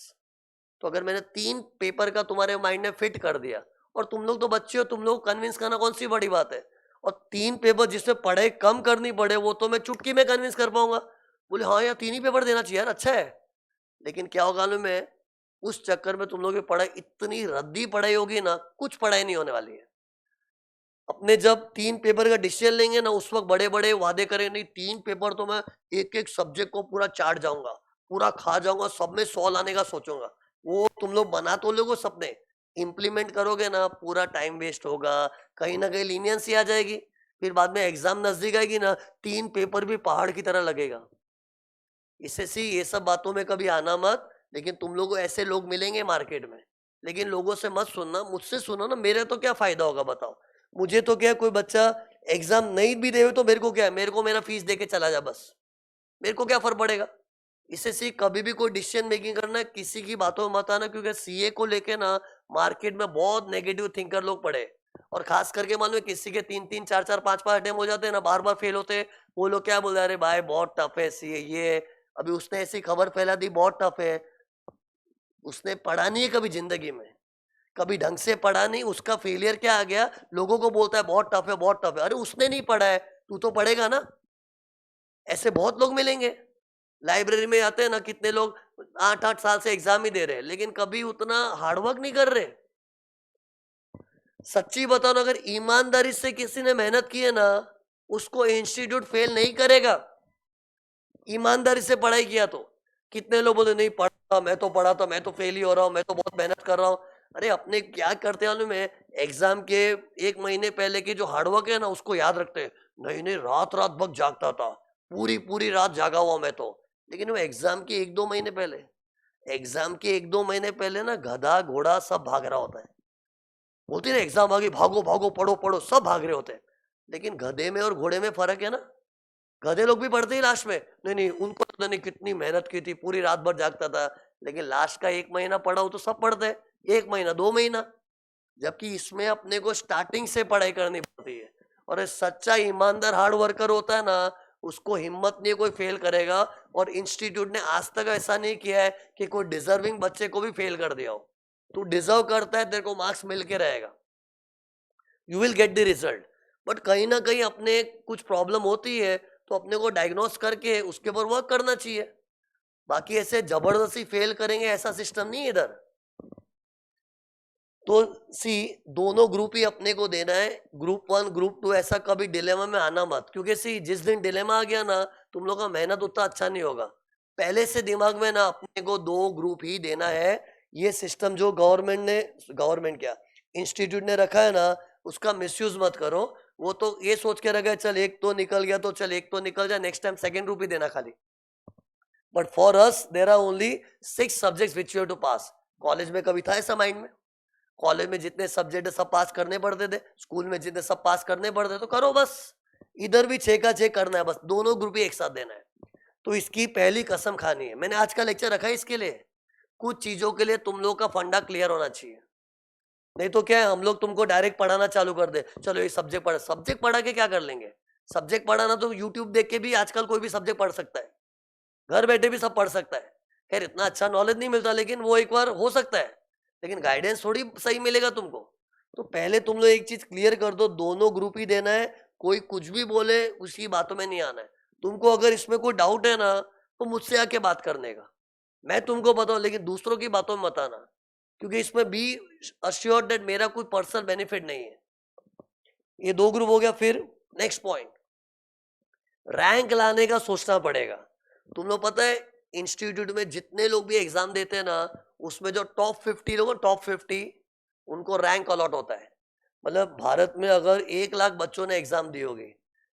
S1: तो अगर मैंने 3 पेपर का तुम्हारे माइंड में फिट कर दिया, और तुम लोग तो बच्चे हो, तुम लोग कन्विंस करना कौन सी बड़ी बात है। और 3 पेपर जिसमें पढ़ाई कम करनी पड़े वो तो मैं चुटकी में कन्विंस कर पाऊंगा। बोले हाँ यार 3 ही पेपर देना चाहिए यार, अच्छा है। लेकिन क्या होगा मालूम है? उस चक्कर में तुम लोगों की पढ़ाई इतनी रद्दी पढ़ाई होगी ना, कुछ पढ़ाई नहीं होने वाली है। अपने जब 3 पेपर का डिसीजन लेंगे ना, उस वक्त बड़े बड़े वादे करें, नहीं 3 पेपर तो मैं एक एक सब्जेक्ट को पूरा चाट जाऊंगा, पूरा खा जाऊंगा, सब में 100 लाने का सोचूंगा। वो तुम लोग बना तो लोगो सपने, इम्प्लीमेंट करोगे ना, पूरा टाइम वेस्ट होगा, कहीं ना कहीं लीनियंसी आ जाएगी। फिर बाद में एग्जाम नजदीक आएगी ना, 3 पेपर भी पहाड़ की तरह लगेगा। इससे सी ये सब बातों में कभी आना मत। लेकिन तुम लोगों को ऐसे लोग मिलेंगे मार्केट में, लेकिन लोगों से मत सुनना, मुझसे सुनो ना। मेरे तो क्या फायदा होगा बताओ? मुझे तो क्या है, कोई बच्चा एग्जाम नहीं भी दे तो मेरे को क्या है, मेरे को मेरा फीस दे के चला जा बस, मेरे को क्या फर्क पड़ेगा? इससे सी कभी भी कोई डिसीजन मेकिंग करना है, किसी की बातों में मत आना, क्योंकि सीए को लेके ना मार्केट में बहुत नेगेटिव थिंकर लोग पड़े हैं। और खास करके मालूम है, किसी के 3-3 4-4 5-5 अटेम्प्ट हो जाते हैं ना, बार बार फेल होते हैं। वो लोग क्या बोल रहे हैं, अरे भाई बहुत टफ है सीए ये। अभी उसने ऐसी खबर फैला दी बहुत टफ है। उसने पढ़ा नहीं है कभी जिंदगी में, कभी ढंग से पढ़ा नहीं, उसका फेलियर क्या आ गया, लोगों को बोलता है बहुत टफ है बहुत टफ है। अरे उसने नहीं पढ़ा है, तू तो पढ़ेगा ना। ऐसे बहुत लोग मिलेंगे। लाइब्रेरी में आते हैं ना, कितने लोग 8-8 साल से एग्जाम ही दे रहे हैं, लेकिन कभी उतना हार्डवर्क नहीं कर रहे। सच्ची बताओ ना, अगर ईमानदारी से किसी ने मेहनत की है ना, उसको इंस्टीट्यूट फेल नहीं करेगा। ईमानदारी से पढ़ाई किया तो। कितने लोग बोले नहीं पढ़ा, मैं तो पढ़ा था, मैं तो फेल ही हो रहा हूँ, मैं तो बहुत मेहनत कर रहा हूँ। अरे अपने क्या करते हैं में, एग्जाम के 1 महीने पहले की जो हार्डवर्क है ना, उसको याद रखते हैं। नहीं नहीं, रात रात भर जागता था, पूरी पूरी रात जागा हुआ मैं तो। लेकिन वो एग्जाम के 1-2 महीने पहले, एग्जाम के 1-2 महीने पहले ना, गधा घोड़ा सब भाग रहा होता है। बोलती ना एग्जाम आ गई, भागो भागो, पढ़ो पढ़ो, सब भाग रहे होते हैं। लेकिन गधे में और घोड़े में फर्क है ना। गधे लोग भी पढ़ते ही लास्ट में, नहीं नहीं उनको पता नहीं कितनी मेहनत की थी, पूरी रात भर जागता था। लेकिन लास्ट का 1 महीना पढ़ा हो तो सब पढ़ते हैं, 1 महीना 2 महीना। जबकि इसमें अपने को स्टार्टिंग से पढ़ाई करनी पड़ती है। और ये सच्चा ईमानदार हार्ड वर्कर होता है ना, उसको हिम्मत नहीं है कोई फेल करेगा। और इंस्टीट्यूट ने आज तक ऐसा नहीं किया है कि कोई डिजर्विंग बच्चे को भी फेल कर दिया हो। तू डिजर्व करता है, तेरे को मार्क्स मिल के रहेगा, you will get the result. But कहीं ना कहीं अपने कुछ प्रॉब्लम होती है, तो अपने को डायग्नोस करके उसके ऊपर वर्क करना चाहिए। बाकी ऐसे जबरदस्ती फेल करेंगे ऐसा सिस्टम नहीं है इधर। तो सी, दोनों ग्रुप ही अपने को देना है, ग्रुप 1 ग्रुप 2। ऐसा कभी डिलेमा में आना मत, क्योंकि सी जिस दिन डिलेमा आ गया ना, तुम लोग का मेहनत उतना अच्छा नहीं होगा। पहले से दिमाग में ना अपने को 2 ग्रुप ही देना है। ये सिस्टम जो गवर्नमेंट क्या, इंस्टीट्यूट ने रखा है ना, उसका मिसयूज मत करो। वो तो ये सोच के रखा है, चल एक तो निकल गया तो चल एक तो निकल जाए, नेक्स्ट टाइम सेकंड ग्रुप ही देना खाली। But for us there are only 6 subjects which you have to pass. College में कभी था ऐसा माइंड में? कॉलेज में जितने सब्जेक्ट है सब पास करने पड़ते थे, स्कूल में जितने सब पास करने पड़ते, तो करो बस। इधर भी 6 का 6 करना है, बस दोनों ग्रुप ही एक साथ देना है। तो इसकी पहली कसम खानी है। मैंने आज का लेक्चर रखा है इसके लिए। कुछ चीजों के लिए तुम लोग का फंडा क्लियर होना चाहिए। नहीं तो क्या है, हम लोग तुमको डायरेक्ट पढ़ाना चालू कर दे, चलो ये सब्जेक्ट पढ़ा के क्या कर लेंगे? सब्जेक्ट पढ़ाना तो यूट्यूब देख के भी आजकल कोई भी सब्जेक्ट पढ़ सकता है, घर बैठे भी सब पढ़ सकता है। खैर इतना अच्छा नॉलेज नहीं मिलता, लेकिन वो एक बार हो सकता है। लेकिन गाइडेंस थोड़ी सही मिलेगा तुमको। तो पहले तुम लोग एक चीज क्लियर कर दो, दोनों ग्रुप ही देना है। कोई कुछ भी बोले उसकी बातों में नहीं आना है। तुमको अगर इसमें कोई डाउट है ना, तो मुझसे आके बात करने का, मैं तुमको बताऊं, लेकिन दूसरों की बातों में मत आना। क्योंकि इसमें बी अश्योर्ड दैट मेरा कोई पर्सनल बेनिफिट नहीं है। ये 2 ग्रुप हो गया। फिर नेक्स्ट पॉइंट, रैंक लाने का सोचना पड़ेगा। तुम लोग पता है, इंस्टीट्यूट में जितने लोग भी एग्जाम देते हैं ना, उसमें जो टॉप 50 लोग, टॉप 50, उनको रैंक अलॉट होता है। मतलब भारत में अगर 1 लाख बच्चों ने एग्जाम दी होगी,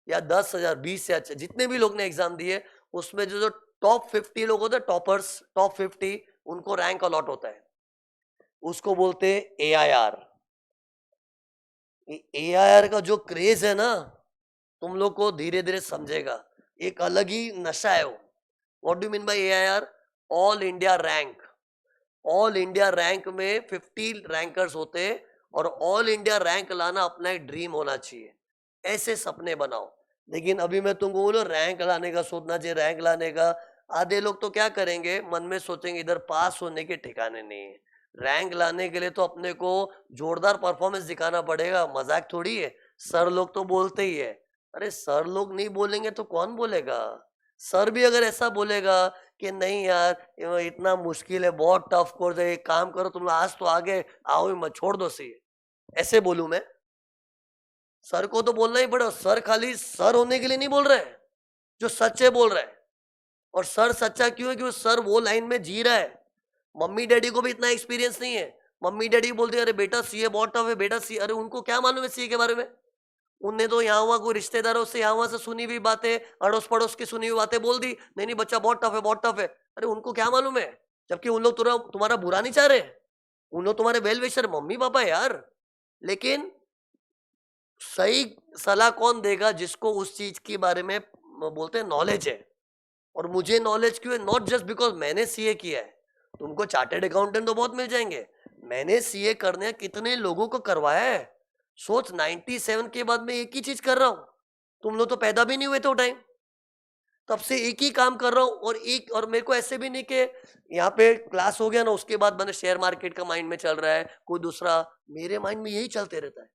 S1: या 10,000 20 से अच्छे जितने भी लोग ने एग्जाम दिए, उसमें जो जो टॉप 50 लोग होते हैं, टॉपर्स टॉप 50, उनको रैंक अलॉट होता है। उसको बोलते हैं AIR। AIR का जो क्रेज है ना, तुम लोग को धीरे धीरे समझेगा, एक अलग ही नशा है वो। What do mean by AIR? All India rank. All India rank में 50 रैंकर्स होते हैं, और ऑल इंडिया रैंक लाना अपना एक ड्रीम होना चाहिए। ऐसे सपने बनाओ। लेकिन अभी मैं तुमको बोलो रैंक लाने का सोचना चाहिए, रैंक लाने का। आधे लोग तो क्या करेंगे, मन में सोचेंगे इधर पास होने के ठिकाने नहीं है। रैंक लाने के लिए तो अपने को जोरदार परफॉर्मेंस दिखाना पड़ेगा, मजाक थोड़ी है। सर लोग तो बोलते ही है। अरे सर लोग नहीं बोलेंगे तो कौन बोलेगा? सर भी अगर ऐसा बोलेगा कि नहीं यार ये इतना मुश्किल है, बहुत टफ कोर्स है, एक काम करो तुम लोग आज तो आगे आओ ही मत, छोड़ दो सी, ऐसे बोलूं मैं? सर को तो बोलना ही पड़ेगा। सर खाली सर होने के लिए नहीं बोल रहे हैं, जो सच है बोल रहा है। और सर सच्चा क्यों है? क्योंकि सर वो लाइन में जी रहा है। मम्मी डैडी को भी इतना एक्सपीरियंस नहीं है। मम्मी डैडी बोलते हैं अरे बेटा सीए बहुत टफ है, बेटा सी, अरे उनको क्या मालूम है सीए के बारे में? उनने तो यहाँ वहाँ कोई रिश्तेदारों से यहाँ वहाँ से सुनी हुई बातें, अड़ोस पड़ोस की सुनी हुई बातें बोल दी, नहीं नहीं बच्चा बहुत टफ है, बहुत टफ है। अरे उनको क्या मालूम है? जबकि उन लोग तुम्हारा बुरा नहीं चाह रहे, उन लोग तुम्हारे वेल विशर मम्मी पापा है यार। लेकिन सही सलाह कौन देगा? जिसको उस चीज के बारे में बोलते हैं नॉलेज है। और मुझे नॉलेज क्यों है? नॉट जस्ट बिकॉज मैंने सीए किया है। तुमको चार्टर्ड अकाउंटेंट तो बहुत मिल जाएंगे, मैंने सीए करने कितने लोगों को करवाया है। सोच 97 के बाद मैं एक ही चीज कर रहा हूं, तुम लोग तो पैदा भी नहीं हुए थे टाइम, तब से एक ही काम कर रहा हूं। और मेरे को ऐसे भी नहीं कि यहाँ पे क्लास हो गया ना उसके बाद मैंने शेयर मार्केट का माइंड में चल रहा है कोई दूसरा, मेरे माइंड में यही चलते रहता है।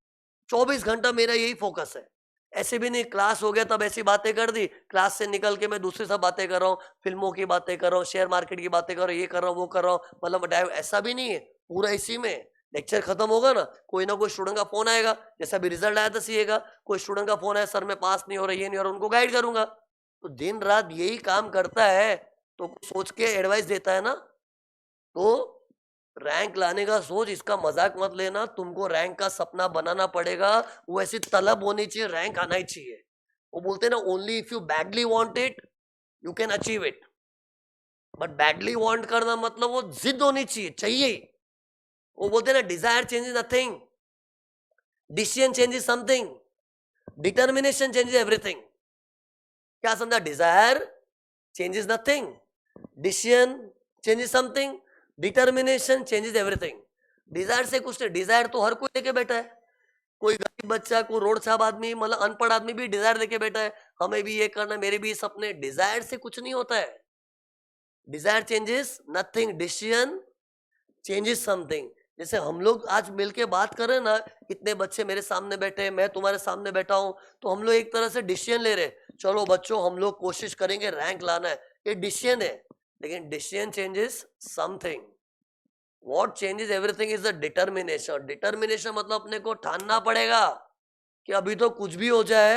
S1: 24 घंटा मेरा यही फोकस है। ऐसे भी नहीं क्लास हो गया तब ऐसी बातें कर दी, क्लास से निकल के मैं दूसरी सब बातें कर रहा हूँ, फिल्मों की बातें कर रहा हूँ, शेयर मार्केट की बातें कर रहा हूँ, ये कर रहा हूँ वो कर रहा हूँ, मतलब ऐसा भी नहीं है। पूरा इसी में लेक्चर खत्म होगा ना कोई स्टूडेंट का फोन आएगा, जैसा भी रिजल्ट आया था सीए का, कोई स्टूडेंट का फोन आया सर मैं पास नहीं हो रहा, ये नहीं हो रहा, उनको गाइड करूंगा। तो दिन रात यही काम करता है, तो सोच के एडवाइस देता है ना। तो रैंक लाने का सोच, इसका मजाक मत लेना। तुमको रैंक का सपना बनाना पड़ेगा, वो ऐसी तलब होनी चाहिए, रैंक आना ही चाहिए। वो बोलते हैं ना only if you badly want it you can achieve it. But badly want करना मतलब वो जिद होनी चाहिए, चाहिए। वो बोलते हैं ना desire changes nothing, decision changes something, determination changes everything. क्या समझा? Desire changes nothing, decision changes something, determination changes everything. Desire से कुछ नहीं, डिजायर तो हर कोई लेके बैठा है। कोई गरीब बच्चा, कोई रोड छाप आदमी, मतलब अनपढ़ आदमी भी डिजायर लेके बैठा है, हमें भी ये करना है, मेरे भी ये सपने। डिजायर से कुछ नहीं होता है। Desire changes nothing, decision changes something. जैसे हम लोग आज मिलके बात कर रहे हैं ना, इतने बच्चे मेरे सामने बैठे हैं, मैं तुम्हारे सामने बैठा हूं, तो हम लोग एक तरह से डिसीजन ले रहे हैं, चलो बच्चों हम लोग कोशिश करेंगे रैंक लाना है, ये डिसीजन है। लेकिन decision changes something, what changes everything is the determination. Determination मतलब अपने को ठानना पड़ेगा कि अभी तो कुछ भी हो जाए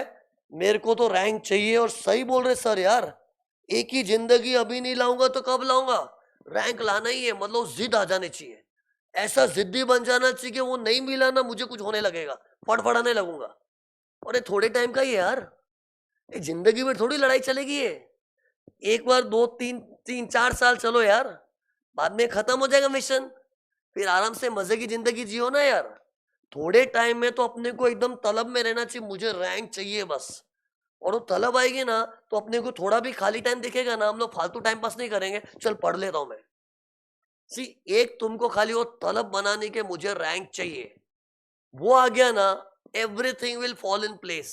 S1: मेरे को तो रैंक चाहिए। और सही बोल रहे सर यार, एक ही जिंदगी, अभी नहीं लाऊंगा तो कब लाऊंगा? रैंक लाना ही है, मतलब जिद आ जानी चाहिए, ऐसा जिद्दी बन जाना चाहिए कि वो नहीं मिला ना मुझे कुछ होने लगेगा, फड़फड़ाने लगूंगा। और ये थोड़े टाइम का ही है यार, ये जिंदगी में थोड़ी लड़ाई चलेगी ये। एक बार दो तीन तीन चार साल चलो यार, बाद में खत्म हो जाएगा मिशन, फिर आराम से मजे की जिंदगी जियो ना यार। थोड़े टाइम में तो अपने को एकदम तलब में रहना चाहिए, मुझे रैंक चाहिए बस। और वो तलब आएगी ना तो अपने को थोड़ा भी खाली टाइम दिखेगा ना, हम लोग फालतू टाइम पास नहीं करेंगे, चल पढ़ लेता हूं मैं। सी, एक तुमको खाली वो तलब बनाने के मुझे रैंक चाहिए, वो आ गया ना, everything will fall in place.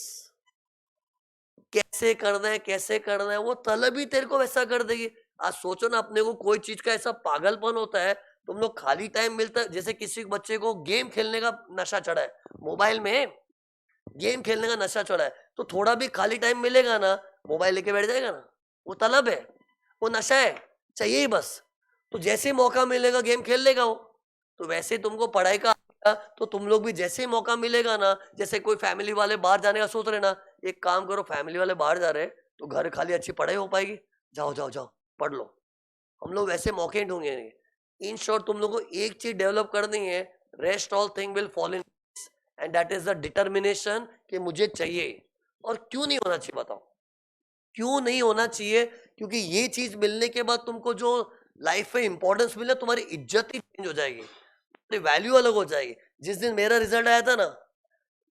S1: कैसे करना है, कैसे करना है, वो तलब ही तेरे को वैसा कर देगी। आज सोचो ना, अपने को कोई चीज का ऐसा पागलपन होता है, तुम लोग खाली टाइम मिलता है, जैसे किसी बच्चे को गेम खेलने का नशा चढ़ा है, मोबाइल में गेम खेलने का नशा चढ़ा है, तो थोड़ा भी खाली टाइम मिलेगा ना मोबाइल लेके बैठ जाएगा ना। वो तलब है, वो नशा है, चाहिए ही बस। तो जैसे ही मौका मिलेगा गेम खेल लेगा वो। तो वैसे ही तुमको पढ़ाई का आएगा, तो तुम लोग भी जैसे ही मौका मिलेगा ना, जैसे कोई फैमिली वाले बाहर जाने का सोच रहे ना, एक काम करो, फैमिली वाले बाहर जा रहे तो घर खाली अच्छी पढ़ाई हो पाएगी, जाओ जाओ जाओ पढ़ लो। हम लोग वैसे मौके ही ढूंढेंगे। इन शॉर्ट तुम लोग को एक चीज डेवलप करनी है, rest all thing will fall in, and that is the determination कि मुझे चाहिए। और क्यों नहीं होना चाहिए बताओ? क्यों नहीं होना चाहिए? क्योंकि ये चीज मिलने के बाद तुमको जो लाइफ में इंपॉर्टेंस मिले, तुम्हारी इज्जत ही चेंज हो जाएगी, तुम्हारी वैल्यू अलग हो जाएगी। जिस दिन मेरा रिजल्ट आया था ना,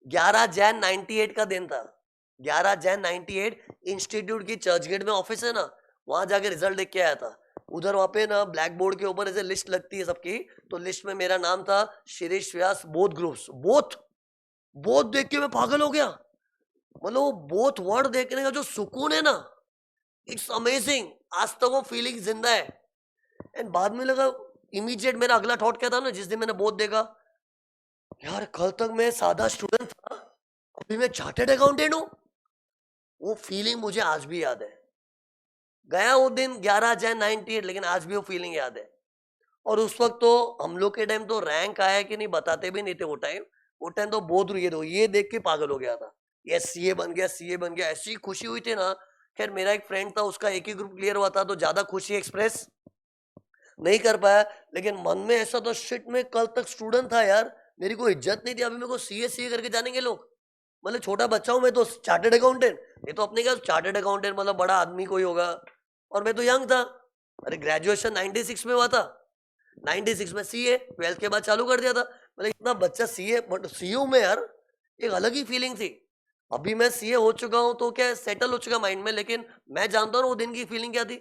S1: 11 जैन 98 का दिन था, 11 जैन 98, इंस्टीट्यूट की चर्च गेट में ऑफिस है ना, वहां जाके रिजल्ट देख के आया था। उधर वहां पे ना ब्लैक बोर्ड के ऊपर ऐसे लिस्ट लगती है सबकी, तो लिस्ट में मेरा नाम था, शिरीष व्यास, बोथ ग्रुप्स, बोथ। बोथ देख के मैं पागल हो गया, मतलब वो बोथ वर्ड देखने का जो सुकून है ना, इट्स अमेजिंग। आज तक वो फीलिंग जिंदा है। एंड बाद में लगा, इमीडिएट मेरा अगला थॉट क्या था ना, जिस दिन मैंने बोथ देखा, यार कल तक मैं सादा स्टूडेंट था, अभी मैं चार्टर्ड अकाउंटेंट हूं। वो फीलिंग मुझे आज भी याद है। गया वो दिन 11 जैन 98, लेकिन आज भी वो फीलिंग याद है। और उस वक्त तो हम लोग के टाइम तो रैंक आया कि नहीं बताते भी नहीं थे वो टाइम तो बहुत ये देख के पागल हो गया था। ये सीए बन गया, सीए बन गया, ऐसी खुशी हुई थी ना। खैर मेरा एक फ्रेंड था, उसका एक ही ग्रुप क्लियर हुआ था तो ज्यादा खुशी एक्सप्रेस नहीं कर पाया, लेकिन मन में ऐसा था शिट में कल तक स्टूडेंट था यार, मेरी कोई इज्जत नहीं थी, अभी मेरे को सीए सीए करके जानेंगे लोग। मतलब छोटा बच्चा हूँ मैं तो, चार्टर्ड अकाउंटेंट, ये तो अपने क्या चार्टर्ड अकाउंटेंट मतलब बड़ा आदमी कोई होगा, और मैं तो यंग था। अरे ग्रेजुएशन 96 में हुआ था, 96 में सीए 12th के बाद चालू कर दिया था। मतलब इतना बच्चा सीए, बट सीयू में यार एक अलग ही फीलिंग थी। अभी मैं सीए हो चुका हूँ तो क्या सेटल हो चुका माइंड में, लेकिन मैं जानता हूँ ना वो दिन की फीलिंग क्या थी।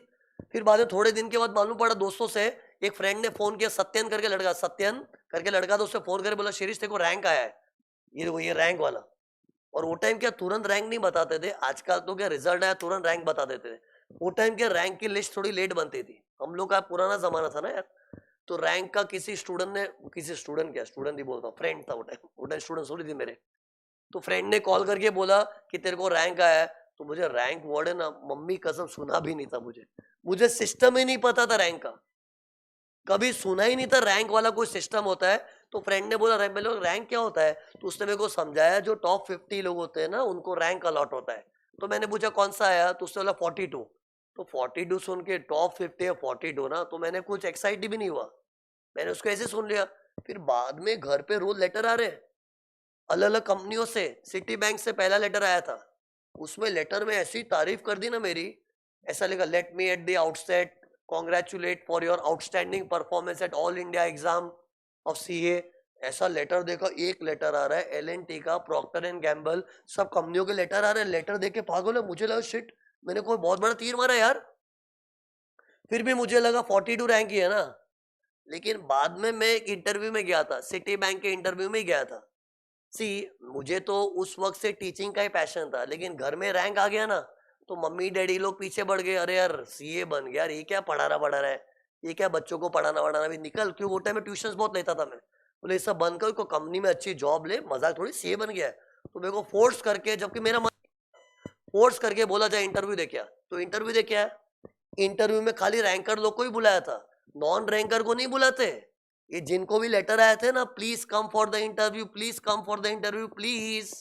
S1: फिर बाद में थोड़े दिन के बाद मालूम पड़ा दोस्तों से, एक फ्रेंड ने फोन किया, सत्यन करके लड़का था, उससे फोन करके बोला शिरीष तेरे को रैंक आया है, ये रैंक वाला। और वो टाइम क्या तुरंत रैंक नहीं बताते थे, आजकल तो क्या रिजल्ट आया तुरंत रैंक बता देते थे। वो टाइम क्या रैंक की लिस्ट थोड़ी लेट बनती थी, हम लोग का पुराना जमाना था ना यार। तो रैंक का किसी स्टूडेंट क्या स्टूडेंट ही बोलता हूँ, फ्रेंड था वो टाइम स्टूडेंट थोड़ी थी मेरे। तो फ्रेंड ने कॉल करके बोला कि तेरे को रैंक आया है। तो मुझे रैंक वर्ड है ना, मम्मी कसम सुना भी नहीं था मुझे, मुझे सिस्टम ही नहीं पता था रैंक का, कभी सुना ही नहीं था रैंक वाला कोई सिस्टम होता है। तो फ्रेंड ने बोला रैंक क्या होता है, तो उसने मेरे को समझाया जो टॉप 50 लोग होते हैं ना उनको रैंक अलॉट होता है। तो मैंने पूछा कौन सा आया, तो उसने बोला 42। तो 42 सुन के टॉप 50 है 42 ना, तो मैंने कुछ एक्साइट भी नहीं हुआ, मैंने उसको ऐसे सुन लिया। फिर बाद में घर पे रोज लेटर आ रहे हैं अलग अलग कंपनियों से, सिटी बैंक से पहला लेटर आया था, उसमें लेटर में ऐसी तारीफ कर दी ना मेरी, ऐसा लिखा let me at the outset congratulate for your outstanding performance at all India exam of CA. ऐसा लेटर देखा, एक लेटर आ रहा है एलएनटी का, प्रॉक्टर एंड गैम्बल, सब कंपनियों के लेटर आ रहे हैं, लेटर देख के पागल है, मुझे लगा शिट मैंने कोई बहुत बड़ा तीर मारा यार। फिर भी मुझे लगा 42 रैंक ही है ना। लेकिन बाद में मैं एक इंटरव्यू में गया था, सिटी बैंक के इंटरव्यू में ही गया था। सी मुझे तो उस वक्त से टीचिंग का ही पैशन था, लेकिन घर में रैंक आ गया ना, तो मम्मी डैडी लोग पीछे बढ़ गए, अरे यार सीए बन गया यार, ये क्या पढ़ा रहा है, ये क्या बच्चों को पढ़ाना वढ़ाना भी, निकल। क्यों वो टाइम में ट्यूशन बहुत लेता था मैं, बोले ये सब बनकर कोई कंपनी में अच्छी जॉब ले, मजाक थोड़ी, सीए बन गया है। तो मेरे को फोर्स करके, जबकि मेरा मन, फोर्स करके बोला जाए इंटरव्यू दे क्या, तो इंटरव्यू दे क्या, इंटरव्यू में खाली रैंकर लोग को ही बुलाया था, नॉन रैंकर को नहीं बुलाते। ये जिनको भी लेटर आए थे ना, please come for the interview, please come for the interview please,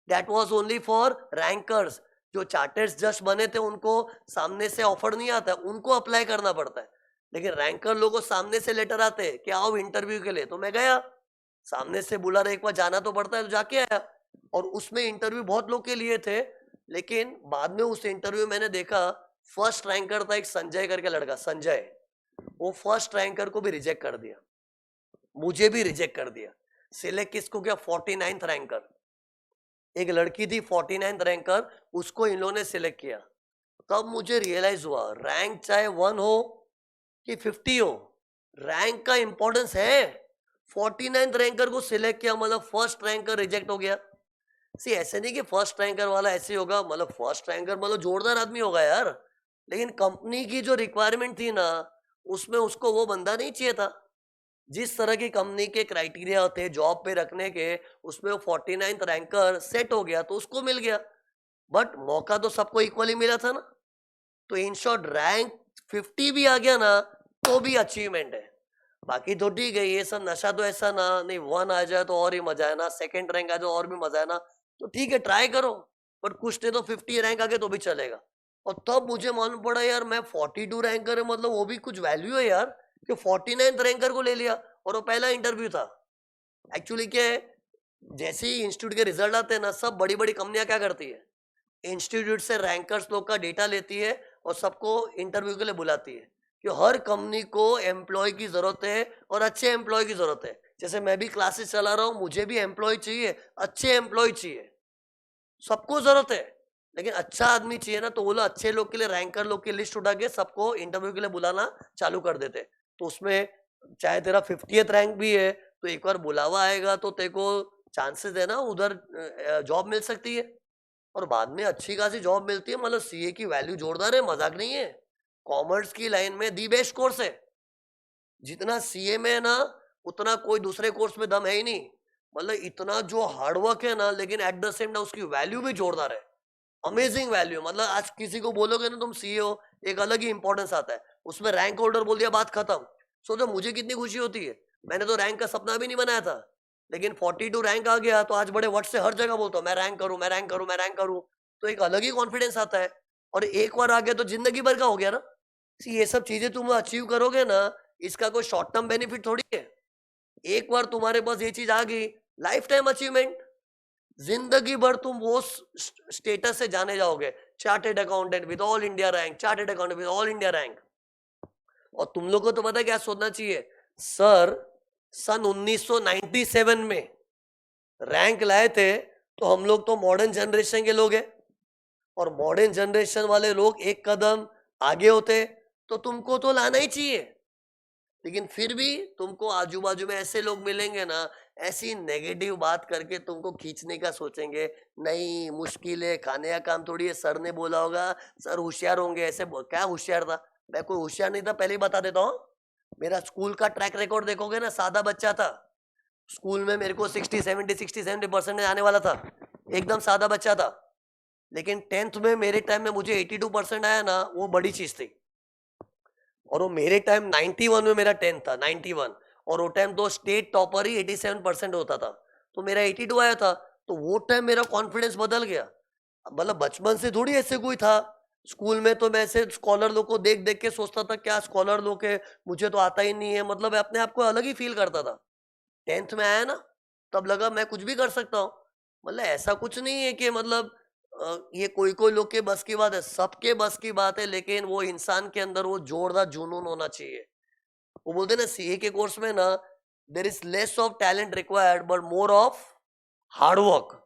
S1: that was only for rankers. जो चार्टर्स जज बने थे उनको सामने से ऑफर नहीं आता है, उनको अप्लाई करना पड़ता है। लेकिन रैंकर लोगों को सामने से लेटर आते हैं कि आओ इंटरव्यू के लिए, तो मैं गया, सामने से बुला रहे, एक बार जाना तो पड़ता है, तो जाके आया। और उसमें इंटरव्यू बहुत लोग के लिए थे, लेकिन बाद में उस इंटरव्यू मैंने देखा, फर्स्ट रैंकर था एक संजय करके लड़का, संजय, वो फर्स्ट रैंकर को भी रिजेक्ट कर दिया, मुझे भी रिजेक्ट कर दिया। सिलेक्ट किसको किया, 49th रैंकर, एक लड़की थी 49th रैंकर, उसको इन लोगों ने सिलेक्ट किया। तब मुझे रियलाइज हुआ रैंक चाहे 1 हो कि 50 हो, रैंक का इंपॉर्टेंस है। 49th रैंकर को सिलेक्ट किया मतलब फर्स्ट रैंकर रिजेक्ट हो गया। सी ऐसे नहीं कि फर्स्ट रैंकर वाला ऐसे ही होगा, मतलब फर्स्ट रैंकर मतलब जोरदार आदमी होगा यार, लेकिन कंपनी की जो रिक्वायरमेंट थी ना, उसमें उसको वो बंदा नहीं चाहिए था। जिस तरह की कंपनी के क्राइटेरिया होते जॉब पे रखने के, उसमें वो 49th रैंकर सेट हो गया तो उसको मिल गया। बट मौका तो सबको इक्वली मिला था ना। तो इन शॉर्ट रैंक 50 भी आ गया ना तो भी अचीवमेंट है। बाकी तो ठीक है, ये सब नशा तो ऐसा ना, नहीं 1 आ जाए तो और ही मजा है ना, सेकंड रैंक आ जाए और भी मजा है ना, तो ठीक है ट्राई करो। बट कुछ नहीं तो 50 रैंक आ गए तो भी चलेगा। और तब मुझे मालूम पड़ा यार मैं 42 रैंकर है, मतलब वो भी कुछ वैल्यू है यार, कि 49th रैंकर को ले लिया। और वो पहला इंटरव्यू था। एक्चुअली क्या है, जैसे ही इंस्टीट्यूट के रिजल्ट आते हैं ना, सब बड़ी बड़ी कंपनियां क्या करती है, इंस्टीट्यूट से रैंकर्स लोग का डेटा लेती है और सबको इंटरव्यू के लिए बुलाती है, कि हर कंपनी को एम्प्लॉय की जरूरत है और अच्छे एम्प्लॉय की जरूरत है। जैसे मैं भी क्लासेस चला रहा हूँ, मुझे भी एम्प्लॉय चाहिए, अच्छे एम्प्लॉय चाहिए, सबको जरूरत है। लेकिन अच्छा आदमी चाहिए ना, तो वो लोग अच्छे लोग के लिए रैंकर लोग की लिस्ट उठा के सबको इंटरव्यू के लिए बुलाना चालू कर देते। तो उसमें चाहे तेरा 50th रैंक भी है, तो एक बार बुलावा आएगा तो तेरे को चांसेस है ना उधर जॉब मिल सकती है। और बाद में अच्छी खासी जॉब मिलती है, मतलब सीए की वैल्यू जोरदार है, मजाक नहीं है। कॉमर्स की लाइन में दी बेस्ट कोर्स है, जितना सीए में है ना उतना कोई दूसरे कोर्स में दम है ही नहीं। मतलब इतना जो हार्डवर्क है ना, लेकिन एट द सेम टाइम उसकी वैल्यू भी जोरदार है, अमेजिंग वैल्यू, मतलब आज किसी को बोलोगे ना तुम सीए हो, एक अलग ही इंपॉर्टेंस आता है। उसमें रैंक होल्डर बोल दिया, बात खत्म। सोचो मुझे कितनी खुशी होती है। मैंने तो रैंक का सपना भी नहीं बनाया था, लेकिन 42 रैंक आ गया तो आज बड़े वर्ड से हर जगह बोलता हूँ मैं रैंक करूं, मैं रैंक करूं, मैं रैंक करूं। तो एक अलग ही कॉन्फिडेंस आता है। और एक बार आ गया तो जिंदगी भर का हो गया ना। See, ये सब चीजें तुम अचीव करोगे ना, इसका कोई शॉर्ट टर्म बेनिफिट थोड़ी है। एक बार तुम्हारे पास ये चीज आ गई, लाइफ टाइम अचीवमेंट। जिंदगी भर तुम वो स्टेटस से जाने जाओगे, chartered accountant with all India rank, chartered accountant with all India rank. और तुम लोग को तो पता है क्या सोचना चाहिए, सर सन 1997 में रैंक लाए थे, तो हम लोग तो मॉडर्न जनरेशन के लोग हैं, और मॉडर्न जनरेशन वाले लोग एक कदम आगे होते, तो तुमको तो लाना ही चाहिए। लेकिन फिर भी तुमको आजू बाजू में ऐसे लोग मिलेंगे ना, ऐसी नेगेटिव बात करके तुमको खींचने का सोचेंगे। नहीं, मुश्किल है, खाने का काम थोड़ी है, सर ने बोला होगा, सर होशियार होंगे, क्या होशियार था? मैं कोई होशियार नहीं था, पहले ही बता देता हूँ। मेरा स्कूल का ट्रैक रिकॉर्ड देखोगे ना, सादा बच्चा था। स्कूल में मेरे को 60-70% आने वाला था, एकदम सादा बच्चा था। लेकिन 10th में मेरे टाइम में मुझे 82% आया ना, वो बड़ी चीज थी। और वो मेरे टाइम 91 में मेरा 10th था, 91। और वो टाइम तो स्टेट टॉपर ही 87% होता था, तो मेरा 82 आया था। तो वो टाइम मेरा कॉन्फिडेंस बदल गया। मतलब बचपन से थोड़ी ऐसे कोई था। स्कूल में तो मैं ऐसे स्कॉलर लोग को देख देख के सोचता था क्या स्कॉलर लोग है, मुझे तो आता ही नहीं है, मतलब मैं अपने आप को अलग ही फील करता था। 10th में आया ना, तब लगा मैं कुछ भी कर सकता हूँ। मतलब ऐसा कुछ नहीं है कि मतलब ये कोई कोई लोग के बस की बात है, सबके बस की बात है, लेकिन वो इंसान के अंदर वो जोरदार जुनून होना चाहिए। वो बोलते हैं ना सीए के कोर्स में ना, there is less of talent required but more of hard work.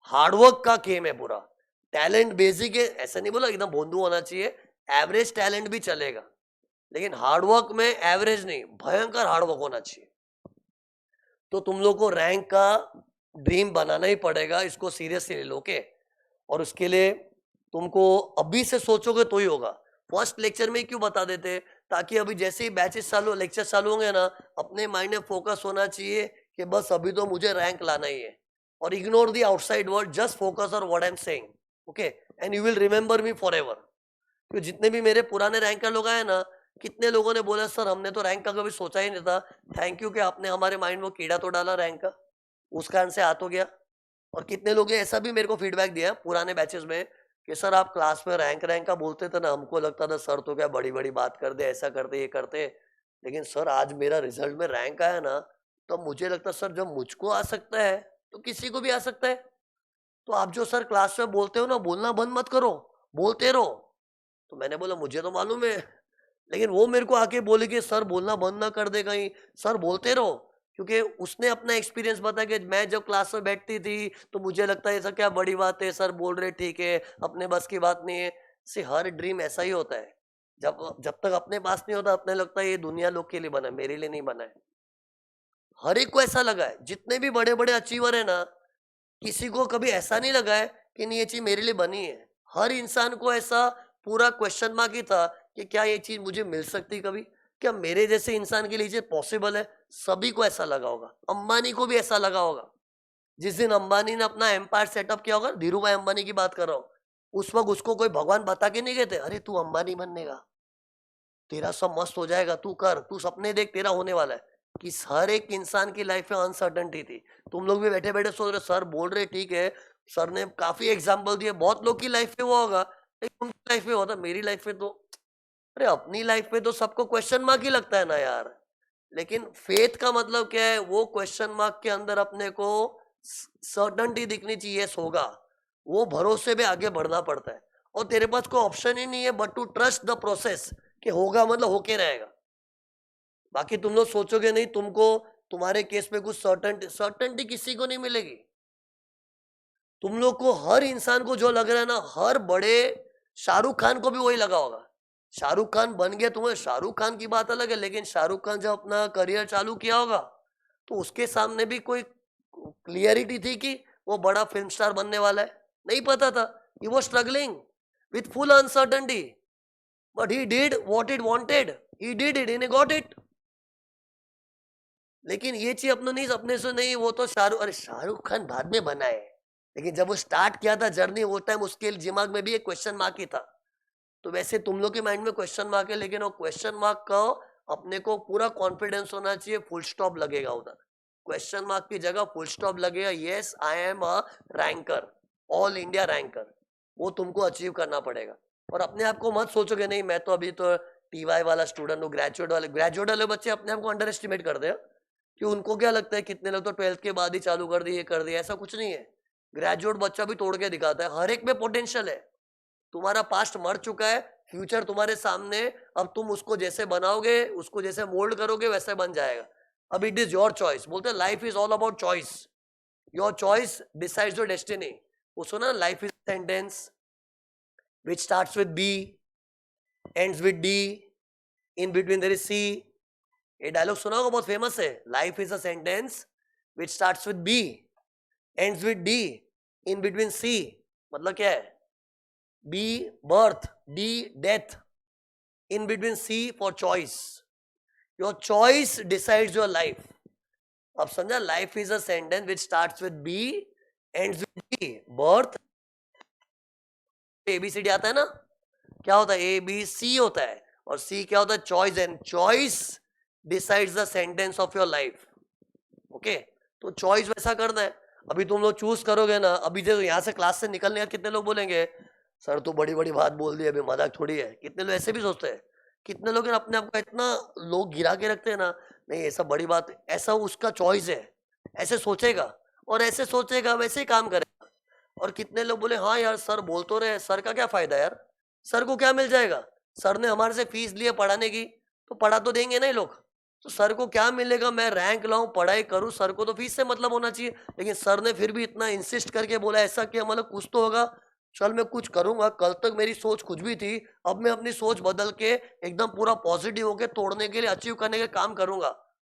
S1: Hard work का गेम है पूरा। टैलेंट बेसिक है, ऐसा नहीं बोला एकदम भोंदू होना चाहिए, एवरेज टैलेंट भी चलेगा, लेकिन हार्डवर्क में एवरेज नहीं, भयंकर हार्डवर्क होना चाहिए। तो तुम लोग को रैंक का ड्रीम बनाना ही पड़ेगा, इसको सीरियसली ले लो के। और उसके लिए तुमको अभी से सोचोगे तो ही होगा। फर्स्ट लेक्चर में ही क्यों बता देते, ताकि अभी जैसे ही बैचेस चालू, लेक्चर चालू होंगे ना, अपने माइंड में फोकस होना चाहिए कि बस अभी तो मुझे रैंक लाना ही है। और ignore the outside world, just focus on what I am saying, okay, and you will remember me for ever. तो जितने भी मेरे पुराने रैंक का लोग आए ना, कितने लोगों ने बोला सर हमने तो रैंक का कभी सोचा ही नहीं था, थैंक यू कि आपने हमारे माइंड में वो कीड़ा तो डाला रैंक का, उस कारण से आ तो गया। और कितने लोग ने ऐसा भी मेरे को फीडबैक दिया पुराने बैचेस में कि सर आप क्लास में रैंक रैंक का बोलते थे ना, हमको लगता था सर तो क्या बड़ी बड़ी बात कर दे, ऐसा करते ये करते, लेकिन सर आज मेरा रिजल्ट में रैंक आया ना, तो मुझे लगता सर जब मुझको आ सकता है तो किसी को भी आ सकता है। तो आप जो सर क्लास में बोलते हो ना, बोलना बंद मत करो, बोलते रहो। तो मैंने बोला मुझे तो मालूम है, लेकिन वो मेरे को आके बोले कि सर बोलना बंद ना कर दे कहीं, सर बोलते रहो। क्योंकि उसने अपना एक्सपीरियंस बताया कि मैं जब क्लास में बैठती थी तो मुझे लगता है ऐसा क्या बड़ी बात है, सर बोल रहे ठीक है, अपने बस की बात नहीं है। से हर ड्रीम ऐसा ही होता है, जब जब तक अपने पास नहीं होता अपने लगता है ये दुनिया लोग के लिए बना है, मेरे लिए नहीं बना है। हर एक को ऐसा लगा है, जितने भी बड़े बड़े अचीवर है ना, किसी को कभी ऐसा नहीं लगा है कि नहीं ये चीज मेरे लिए बनी है। हर इंसान को ऐसा पूरा क्वेश्चन मार्क ही था कि क्या ये चीज मुझे मिल सकती कभी, क्या मेरे जैसे इंसान के लिए ये पॉसिबल है। सभी को ऐसा लगा होगा, अंबानी को भी ऐसा लगा होगा। जिस दिन अंबानी ने अपना एम्पायर सेटअप किया होगा, धीरू भाई अंबानी की बात कर रहा हूँ, उस वक्त उसको कोई भगवान बता के नहीं गए थे अरे तू अंबानी बनने का, तेरा सब मस्त हो जाएगा, तू कर, तू सपने देख, तेरा होने वाला है। कि हर एक इंसान की लाइफ में अनसर्टनिटी थी। तुम लोग भी बैठे बैठे सोच रहे सर बोल रहे ठीक है, सर ने काफी एग्जाम्पल दिए, बहुत लोग की लाइफ में वो होगा, लेकिन उनकी लाइफ में होता, मेरी लाइफ में तो अरे अपनी लाइफ में तो सबको क्वेश्चन मार्क ही लगता है ना यार। लेकिन फेथ का मतलब क्या है, वो क्वेश्चन मार्क के अंदर अपने को सर्टनटी दिखनी चाहिए, yes होगा। वो भरोसे में आगे बढ़ना पड़ता है, और तेरे पास कोई ऑप्शन ही नहीं है but to trust the process, कि होगा मतलब होके रहेगा। बाकी तुम लोग सोचोगे नहीं, तुमको तुम्हारे केस में कुछ सर्टनटी, सर्टनटी किसी को नहीं मिलेगी। तुम लोग को, हर इंसान को जो लग रहा है ना, हर बड़े, शाहरुख खान को भी वही लगा होगा। शाहरुख खान बन गया, तुम्हें शाहरुख खान की बात अलग है, लेकिन शाहरुख खान जब अपना करियर चालू किया होगा तो उसके सामने भी कोई क्लियरिटी थी कि वो बड़ा फिल्म स्टार बनने वाला है? नहीं पता था। He was struggling with full uncertainty, but he did what it wanted, he did it in got it. लेकिन ये चीज अपने नहीं, अपने से नहीं, वो तो शाहरुख, अरे शाहरुख खान बाद में बना है, लेकिन जब वो स्टार्ट किया था जर्नी, वो टाइम उसके दिमाग में भी एक क्वेश्चन मार्क ही था। तो वैसे तुम लोग के माइंड में क्वेश्चन मार्क है, लेकिन वो क्वेश्चन मार्क का अपने को पूरा कॉन्फिडेंस होना चाहिए, फुल स्टॉप लगेगा उधर। क्वेश्चन मार्क की जगह फुल स्टॉप लगेगा, yes I am a ranker, all India ranker. वो तुमको अचीव करना पड़ेगा। और अपने आप को मत सोचोगे नहीं मैं तो अभी तो टीवाई वाला स्टूडेंट हूँ, ग्रेजुएट वाले बच्चे अपने आप को अंडर एस्टिमेट करते हैं कि उनको क्या लगता है, कितने लोग तो 12th के बाद ही चालू कर दिए, ये कर दिया। ऐसा कुछ नहीं है। ग्रेजुएट बच्चा भी तोड़ के दिखाता है, हर एक में पोटेंशियल है। तुम्हारा पास्ट मर चुका है, फ्यूचर तुम्हारे सामने, अब तुम उसको जैसे बनाओगे, उसको जैसे मोल्ड करोगे वैसे बन जाएगा। अब इट इज योर चॉइस। बोलते हैं life is all about choice, your choice decides your destiny. वो सुना, life is sentence which starts with B, ends with D, in between there is C. ये डायलॉग सुना होगा, बहुत फेमस है। Life is a sentence which starts with B, ends with D, in between C. मतलब क्या है? B birth, D death, in between C for choice. Your choice decides your life. अब समझा, life is a sentence which starts with B, ends with D. Birth, ABCD आता है ना, क्या होता है? ABC होता है, और C क्या होता है? Choice. And choice decides the sentence of your life. Okay, तो चॉइस वैसा करना है। अभी तुम लोग चूज करोगे ना, अभी जो यहाँ से क्लास से निकलने का कितने लोग बोलेंगे सर तो बड़ी बड़ी बात बोल दी, अभी मजाक थोड़ी है। कितने लोग ऐसे भी सोचते हैं। कितने लोग अपने आप को इतना लोग गिरा के रखते हैं ना, नहीं ऐसा बड़ी बात, ऐसा उसका चॉइस है, ऐसे सोचेगा और ऐसे सोचेगा वैसे ही काम करेगा। और कितने लोग बोले हाँ यार सर बोल तो रहे, सर का क्या फायदा यार, सर को क्या मिल जाएगा, सर ने हमारे से फीस ली है पढ़ाने की, तो पढ़ा तो देंगे ना ये लोग, तो सर को क्या मिलेगा, मैं रैंक लाऊं पढ़ाई करूं, सर को तो फीस से मतलब होना चाहिए। लेकिन सर ने फिर भी इतना इंसिस्ट करके बोला ऐसा कि मतलब कुछ तो होगा, चल मैं कुछ करूंगा। कल तक मेरी सोच कुछ भी थी, अब मैं अपनी सोच बदल के एकदम पूरा पॉजिटिव होके तोड़ने के लिए, अचीव करने के काम करूंगा।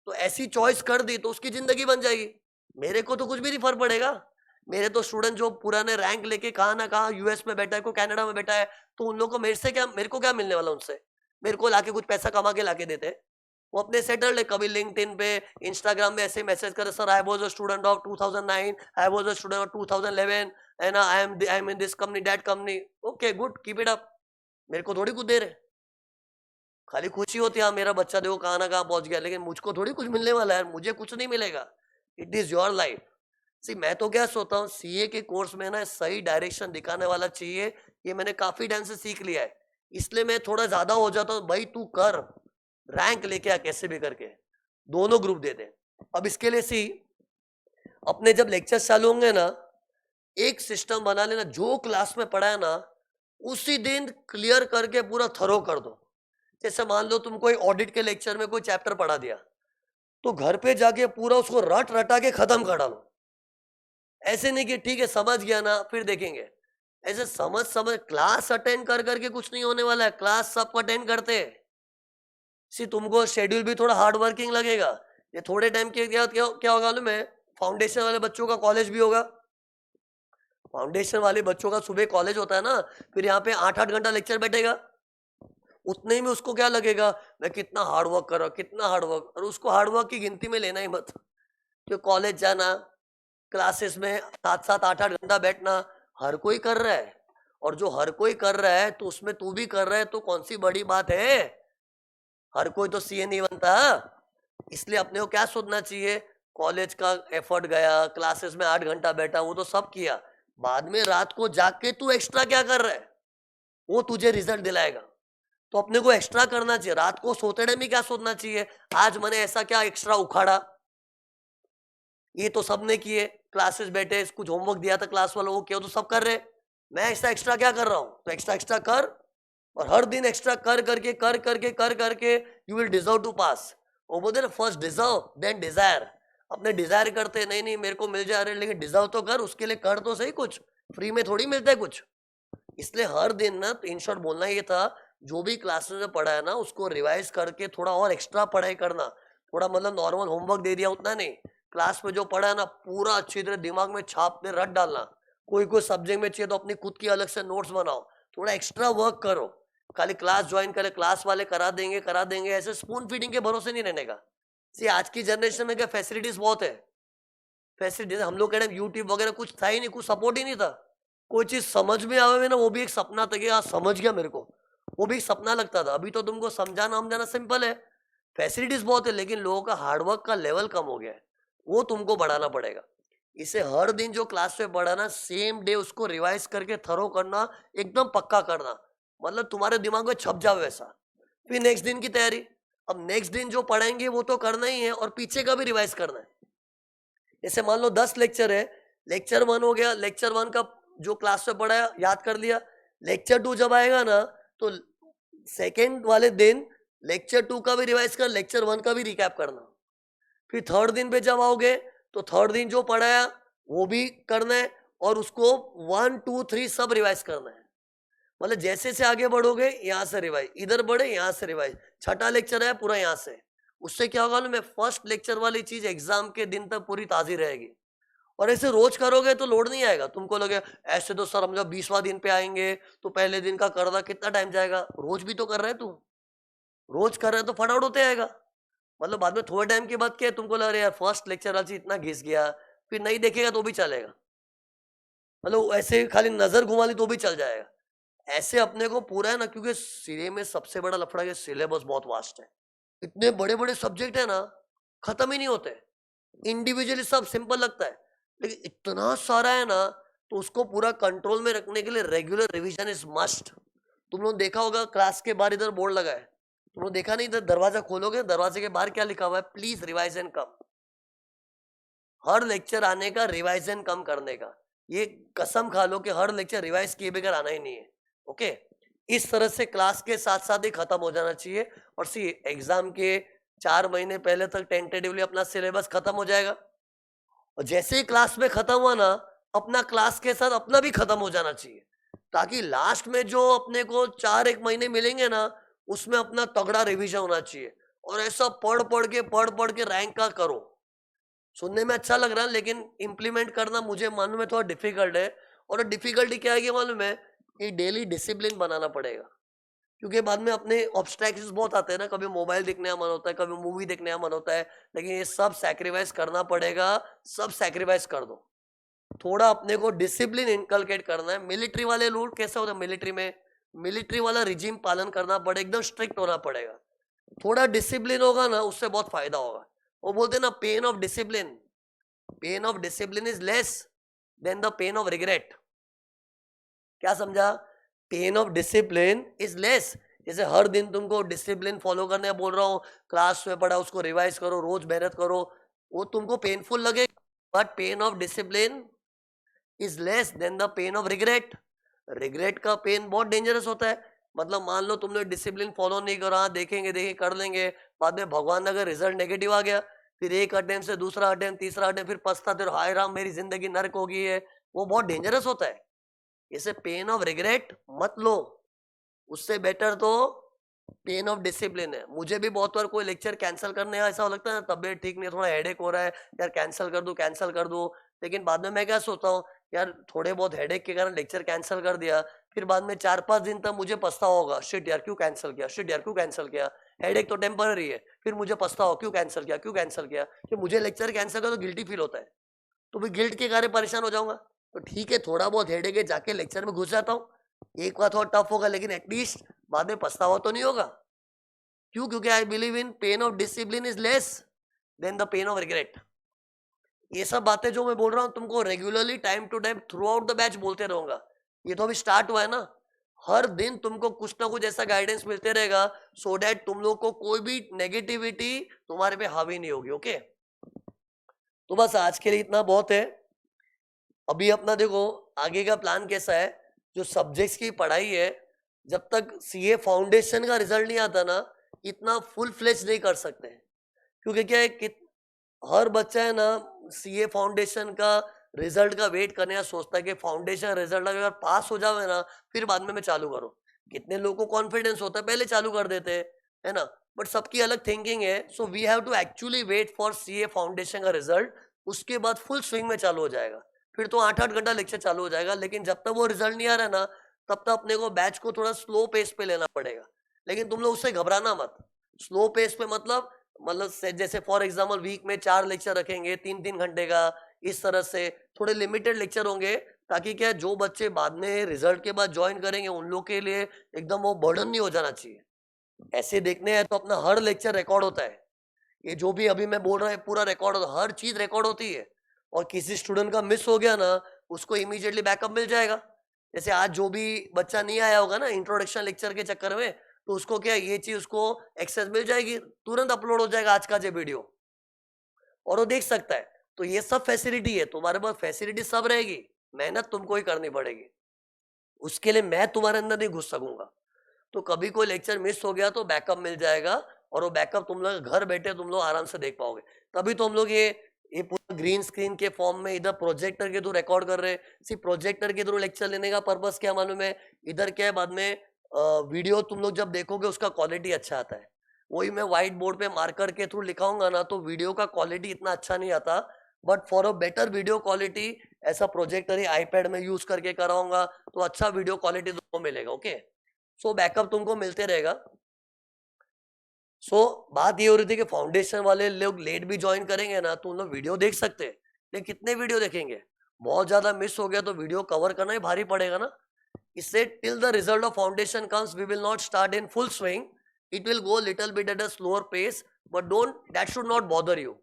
S1: तो ऐसी चॉइस कर दी तो उसकी जिंदगी बन जाएगी। मेरे को तो कुछ भी नहीं फर्क पड़ेगा। मेरे तो स्टूडेंट जो पुराने रैंक लेके कहाँ ना कहाँ यूएस में बैठा है, कोई कनाडा में बैठा है, तो उन लोगों को मेरे से क्या, मेरे को क्या मिलने वाला उनसे? मेरे को लाके कुछ पैसा कमा के लाके देते हैं। वो अपने सेटल्ड है। कभी लिंक्डइन पे, इंस्टाग्राम में ऐसे मैसेज करे, sir I was a student of 2009, I was a student of 2011, and I am in this company that company. Okay good, keep it up. मेरे को थोड़ी कुछ दे रहे, खाली खुशी होती है हाँ मेरा बच्चा देखो कहाँ ना कहाँ पहुंच गया, लेकिन मुझको थोड़ी कुछ मिलने वाला है, मुझे कुछ नहीं मिलेगा। It is your life. See मैं तो क्या सोचता हूँ, सीए के कोर्स में ना सही डायरेक्शन दिखाने वाला चाहिए। ये मैंने काफी टाइम से सीख लिया है, इसलिए मैं थोड़ा ज्यादा हो जाता हूँ, भाई तू कर, रैंक लेके आ कैसे भी करके, दोनों ग्रुप दे दे। अब इसके लिए सी अपने जब लेक्चर चालू होंगे ना, एक सिस्टम बना लेना, जो क्लास में पढ़ा है ना उसी दिन क्लियर करके पूरा थरो कर दो। जैसे मान लो तुम कोई ऑडिट के लेक्चर में कोई चैप्टर पढ़ा दिया, तो घर पे जाके पूरा उसको रट रटा के खत्म कर डालो। ऐसे नहीं कि ठीक है समझ गया ना फिर देखेंगे, ऐसे समझ समझ क्लास अटेंड कर करके कुछ नहीं होने वाला है। क्लास सब अटेंड करते हैं। सी तुमको शेड्यूल भी थोड़ा हार्ड वर्किंग लगेगा। ये थोड़े टाइम के क्या क्या, क्या होगा मालूम है, फाउंडेशन वाले बच्चों का कॉलेज भी होगा। फाउंडेशन वाले बच्चों का सुबह कॉलेज होता है ना, फिर यहाँ पे 8-8 घंटा लेक्चर बैठेगा। उतने ही में उसको क्या लगेगा, मैं कितना हार्ड वर्क कर रहा हूँ, कितना हार्ड वर्क। और उसको हार्ड वर्क की गिनती में लेना ही मत। क्यों, कॉलेज जाना, क्लासेस में 7-7 8-8 घंटा बैठना हर कोई कर रहा है। और जो हर कोई कर रहा है तो उसमें तू भी कर रहा है, तो कौन सी बड़ी बात है। हर कोई तो सीए नहीं बनता। इसलिए अपने को क्या सोचना चाहिए, कॉलेज का एफर्ट गया, क्लासेस में 8 घंटा बैठा, वो तो सब किया। बाद में रात को जाग के तू एक्स्ट्रा क्या कर रहा है, वो तुझे रिजल्ट दिलाएगा। तो अपने को एक्स्ट्रा करना चाहिए। रात को सोते टाइम में क्या सोचना चाहिए, आज मैंने ऐसा क्या एक्स्ट्रा उखाड़ा। ये तो सबने किए, क्लासेस बैठे, कुछ होमवर्क दिया था क्लास वालों को, किया तो सब कर रहे, मैं ऐसा एक्स्ट्रा क्या कर रहा हूँ। तो एक्स्ट्रा एक्स्ट्रा कर, और हर दिन एक्स्ट्रा कर करके यू विल डिजर्व टू पास। वो बोलते ना, फर्स्ट डिजर्व देन डिजायर। अपने डिजायर करते नहीं नहीं मेरे को मिल जा रहे, लेकिन डिजर्व तो कर, उसके लिए कर तो सही, कुछ फ्री में थोड़ी मिलता है कुछ। इसलिए हर दिन ना, तो इन शॉर्ट बोलना ये था, जो भी क्लासेस में पढ़ा है ना उसको रिवाइज करके थोड़ा और एक्स्ट्रा पढ़ाई करना। थोड़ा मतलब नॉर्मल होमवर्क दे दिया उतना नहीं, क्लास में जो पढ़ा है ना पूरा अच्छी तरह दिमाग में छापने रट डालना। कोई कोई सब्जेक्ट में चाहिए तो अपनी खुद की अलग से नोट्स बनाओ, थोड़ा एक्स्ट्रा वर्क करो। खाली क्लास ज्वाइन करे, क्लास वाले करा देंगे, ऐसे स्पून फीडिंग के भरोसे नहीं रहने का। सी आज की जनरेशन में क्या फैसिलिटीज बहुत है, फैसिलिटी, हम लोग कह रहे हैं यूट्यूब वगैरह कुछ था ही नहीं, कुछ सपोर्ट ही नहीं था, कोई चीज समझ में आवे ना वो भी एक सपना था कि हाँ समझ गया मेरे को, वो भी एक सपना लगता था। अभी तो तुमको समझाना समझाना सिंपल है, फैसिलिटीज बहुत है, लेकिन लोगों का हार्डवर्क का लेवल कम हो गया है, वो तुमको बढ़ाना पड़ेगा। इसे हर दिन जो क्लास में पढ़ाना, सेम डे उसको रिवाइज करके थरो करना, एकदम पक्का करना, मतलब तुम्हारे दिमाग में छप जाए वैसा। फिर नेक्स्ट दिन की तैयारी, अब नेक्स्ट दिन जो पढ़ाएंगे वो तो करना ही है और पीछे का भी रिवाइज करना है। जैसे मान लो 10 लेक्चर है, लेक्चर 1 हो गया, लेक्चर 1 का जो क्लास में पढ़ाया याद कर लिया, लेक्चर 2 जब आएगा ना तो सेकेंड वाले दिन लेक्चर 2 का भी रिवाइज कर, लेक्चर 1 का भी रिकैप करना। फिर थर्ड दिन पे जब आओगे तो थर्ड दिन जो पढ़ाया वो भी करना है और उसको 1 2 3 सब रिवाइज करना है। मतलब जैसे से आगे बढ़ोगे यहाँ से रिवाइज, इधर बढ़े यहाँ से रिवाइज, छठा लेक्चर है पूरा यहाँ से। उससे क्या होगा ना, मैं फर्स्ट लेक्चर वाली चीज एग्जाम के दिन तक पूरी ताजी रहेगी। और ऐसे रोज करोगे तो लोड नहीं आएगा, तुमको लगे ऐसे तो सर हम जब 20वां दिन पे आएंगे तो पहले दिन का करना कितना टाइम जाएगा, रोज भी तो कर रहे हैं तू, रोज कर रहे हैं तो फटाफट होते आएगा। मतलब बाद में थोड़े टाइम के बाद क्या है, तुमको लग रहा है यार फर्स्ट लेक्चर आज इतना घिस गया, फिर नहीं देखेगा तो भी चलेगा, मतलब ऐसे खाली नजर घुमा ली तो भी चल जाएगा। ऐसे अपने को पूरा है ना, क्योंकि सीए में सबसे बड़ा लफड़ा है, सिलेबस बहुत वास्ट है, इतने बड़े बड़े सब्जेक्ट है ना, खत्म ही नहीं होते। इंडिविजुअली सब सिंपल लगता है, लेकिन इतना सारा है ना, तो उसको पूरा कंट्रोल में रखने के लिए रेगुलर रिवीजन इज मस्ट। तुम लोग देखा होगा क्लास के बाहर इधर बोर्ड लगा है, तुम लोग देखा नहीं, इधर दरवाजा खोलोगे, दरवाजे के बाहर क्या लिखा हुआ है, please revise and come. Her lecture आने का रिवाइजन कम करने का, ये कसम खा लो कि हर लेक्चर रिवाइज किए बगैर आना ही नहीं है। ओके, इस तरह से क्लास के साथ साथ ही खत्म हो जाना चाहिए। और सी एग्जाम के 4 महीने पहले तक टेंटेटिवली अपना सिलेबस खत्म हो जाएगा, और जैसे ही क्लास में खत्म हुआ ना, अपना क्लास के साथ अपना भी खत्म हो जाना चाहिए, ताकि लास्ट में जो अपने को 4 1 महीने मिलेंगे ना, उसमें अपना तगड़ा रिवीजन होना चाहिए। और ऐसा पढ़ पढ़ के रैंक का करो। सुनने में अच्छा लग रहा है लेकिन इम्प्लीमेंट करना मुझे मालूम है थोड़ा डिफिकल्ट है। और डिफिकल्टी क्या है कि मालूम है, कि डेली डिसिप्लिन बनाना पड़ेगा, क्योंकि बाद में अपने ऑब्स्ट्रैक्शंस बहुत आते हैं ना, कभी मोबाइल देखने का मन होता है, कभी मूवी देखने का मन होता है, लेकिन ये सब सैक्रिफाइस करना पड़ेगा। सब सैक्रिफाइस कर दो, थोड़ा अपने को डिसिप्लिन इनकलकेट करना है। मिलिट्री वाले रूल कैसा होता है, मिलिट्री में मिलिट्री वाला रिजीम पालन करना पड़ेगा, एकदम स्ट्रिक्ट होना पड़ेगा। थोड़ा डिसिप्लिन होगा ना, उससे बहुत फायदा होगा। वो बोलते हैं ना, pen of discipline is less than the pain of regret. क्या समझा, pen of discipline is less. जैसे हर दिन तुमको डिसिप्लिन फॉलो करने बोल रहा हूँ, क्लास में पढ़ा उसको रिवाइज करो, रोज मेहनत करो, वो तुमको पेनफुल लगेगा, but pain of discipline is less than the pain of regret. Regret का पेन बहुत डेंजरस होता है। मतलब मान लो तुमने डिसिप्लिन फॉलो नहीं करा, देखेंगे कर लेंगे, बाद में भगवान अगर रिजल्ट नेगेटिव आ गया, फिर एक अटेम्प्ट से दूसरा अटेम्प्ट, तीसरा अटेम्प्ट, फिर पछताते रहो, हाय राम मेरी जिंदगी नर्क हो गई है, वो बहुत डेंजरस होता है। इसे पेन ऑफ रिग्रेट मत लो, उससे बेटर तो पेन ऑफ डिसिप्लिन है। मुझे भी बहुत बार कोई लेक्चर कैंसिल करने ऐसा लगता है ना, तबीयत ठीक नहीं है, थोड़ा हेडेक हो रहा है, यार कैंसिल कर दूं। लेकिन बाद में मैं क्या सोचता हूँ, यार थोड़े बहुत हेडेक के कारण लेक्चर कैंसिल कर दिया, फिर बाद में 4 5 दिन तक मुझे पछतावा होगा, शिट यार क्यों कैंसिल किया, शिट यार क्यों कैंसिल किया। हेडेक तो टेम्पररी है, फिर मुझे पछतावा क्यों कैंसिल किया, कि मुझे लेक्चर कैंसिल कर तो गिल्टी फील होता है, तो भी गिल्ट के कारण परेशान हो जाऊंगा। तो ठीक है, थोड़ा बहुत हेडेक है, जाके लेक्चर में घुस जाता हूँ, एक बार थोड़ा टफ होगा लेकिन एटलीस्ट बाद में पछतावा तो नहीं होगा। क्यों, क्योंकि I believe in pain of discipline is less than the pain of regret. ये सब बातें जो मैं बोल रहा हूँ तुमको regularly time to time throughout the batch बोलते रहूंगा। ये तो अभी स्टार्ट हुआ है ना, हर दिन तुमको कुछ ना कुछ ऐसा गाइडेंस मिलते रहेगा, सो दैट तुम लोग को कोई भी नेगेटिविटी तुम्हारे पे हावी नहीं होगी। ओके, तो बस आज के लिए इतना बहुत है। अभी अपना देखो आगे का प्लान कैसा है, जो सब्जेक्ट्स की पढ़ाई है, जब तक सीए फाउंडेशन का रिजल्ट नहीं आता ना, इतना फुल फ्लेज नहीं कर सकते, क्योंकि क्या है कि हर बच्चा है ना, सीए फाउंडेशन का रिजल्ट का वेट करने का सोचता है कि फाउंडेशन रिजल्ट अगर पास हो जावे ना, फिर बाद में मैं चालू करूँ। कितने लोगों को कॉन्फिडेंस होता है पहले चालू कर देते हैं, है ना, बट सबकी अलग थिंकिंग है। So we have to actually wait for CA foundation का रिजल्ट, उसके बाद फुल स्विंग में चालू हो जाएगा, फिर तो 8 8 घंटा लेक्चर चालू हो जाएगा। लेकिन जब तक वो रिजल्ट नहीं आ रहा ना, तब तक अपने को बैच को थोड़ा स्लो पेस पे लेना पड़ेगा। लेकिन तुम लोग उससे घबराना मत, स्लो पेस पे मतलब जैसे फॉर एग्जाम्पल वीक में 4 लेक्चर रखेंगे 3 3 घंटे का, इस तरह से थोड़े लिमिटेड लेक्चर होंगे, ताकि क्या जो बच्चे बाद में रिजल्ट के बाद ज्वाइन करेंगे उन लोग के लिए एकदम वो बर्डन नहीं हो जाना चाहिए। ऐसे देखने हैं तो अपना हर लेक्चर रिकॉर्ड होता है, ये जो भी अभी मैं बोल रहा है पूरा रिकॉर्ड होता, हर चीज रिकॉर्ड होती है। और किसी स्टूडेंट का मिस हो गया ना, उसको इमीडिएटली बैकअप मिल जाएगा। जैसे आज जो भी बच्चा नहीं आया होगा ना इंट्रोडक्शन लेक्चर के चक्कर में, तो उसको क्या ये चीज उसको एक्सेस मिल जाएगी, तुरंत अपलोड हो जाएगा आज का जो वीडियो, और वो देख सकता है। तो ये सब फैसिलिटी है, तुम्हारे पास फैसिलिटी सब रहेगी, मेहनत तुमको ही करनी पड़ेगी। उसके लिए मैं तुम्हारे अंदर नहीं घुस सकूंगा। तो कभी कोई लेक्चर मिस हो गया तो बैकअप मिल जाएगा, और वो बैकअप तुम लोग घर बैठे तुम लोग आराम से देख पाओगे। तभी तो हम लोग ये पूरा ग्रीन स्क्रीन के फॉर्म में इधर प्रोजेक्टर के थ्रू रिकॉर्ड कर रहे हैं। सिर्फ प्रोजेक्टर के थ्रू लेक्चर लेने का पर्पस क्या मालूम है? इधर क्या है, बाद में वीडियो तुम लोग जब देखोगे उसका क्वालिटी अच्छा आता है। वही मैं व्हाइट बोर्ड पे मार्कर के थ्रू लिखाऊंगा ना, तो वीडियो का क्वालिटी इतना अच्छा नहीं आता। But for a better video quality ऐसा प्रोजेक्टर ही आईपैड में यूज करके कराऊंगा, तो अच्छा वीडियो क्वालिटी तुमको मिलेगा। ओके, सो बैकअप तुमको मिलते रहेगा। बात ये हो रही थी कि फाउंडेशन वाले लोग लेट भी ज्वाइन करेंगे ना, तो उन लोग वीडियो देख सकते हैं, लेकिन कितने वीडियो देखेंगे? बहुत ज्यादा मिस हो गया तो वीडियो कवर करना ही भारी पड़ेगा ना। इससे till the result of foundation comes we will not start in full swing, it will go little bit at a slower pace, but don't, that should not bother you.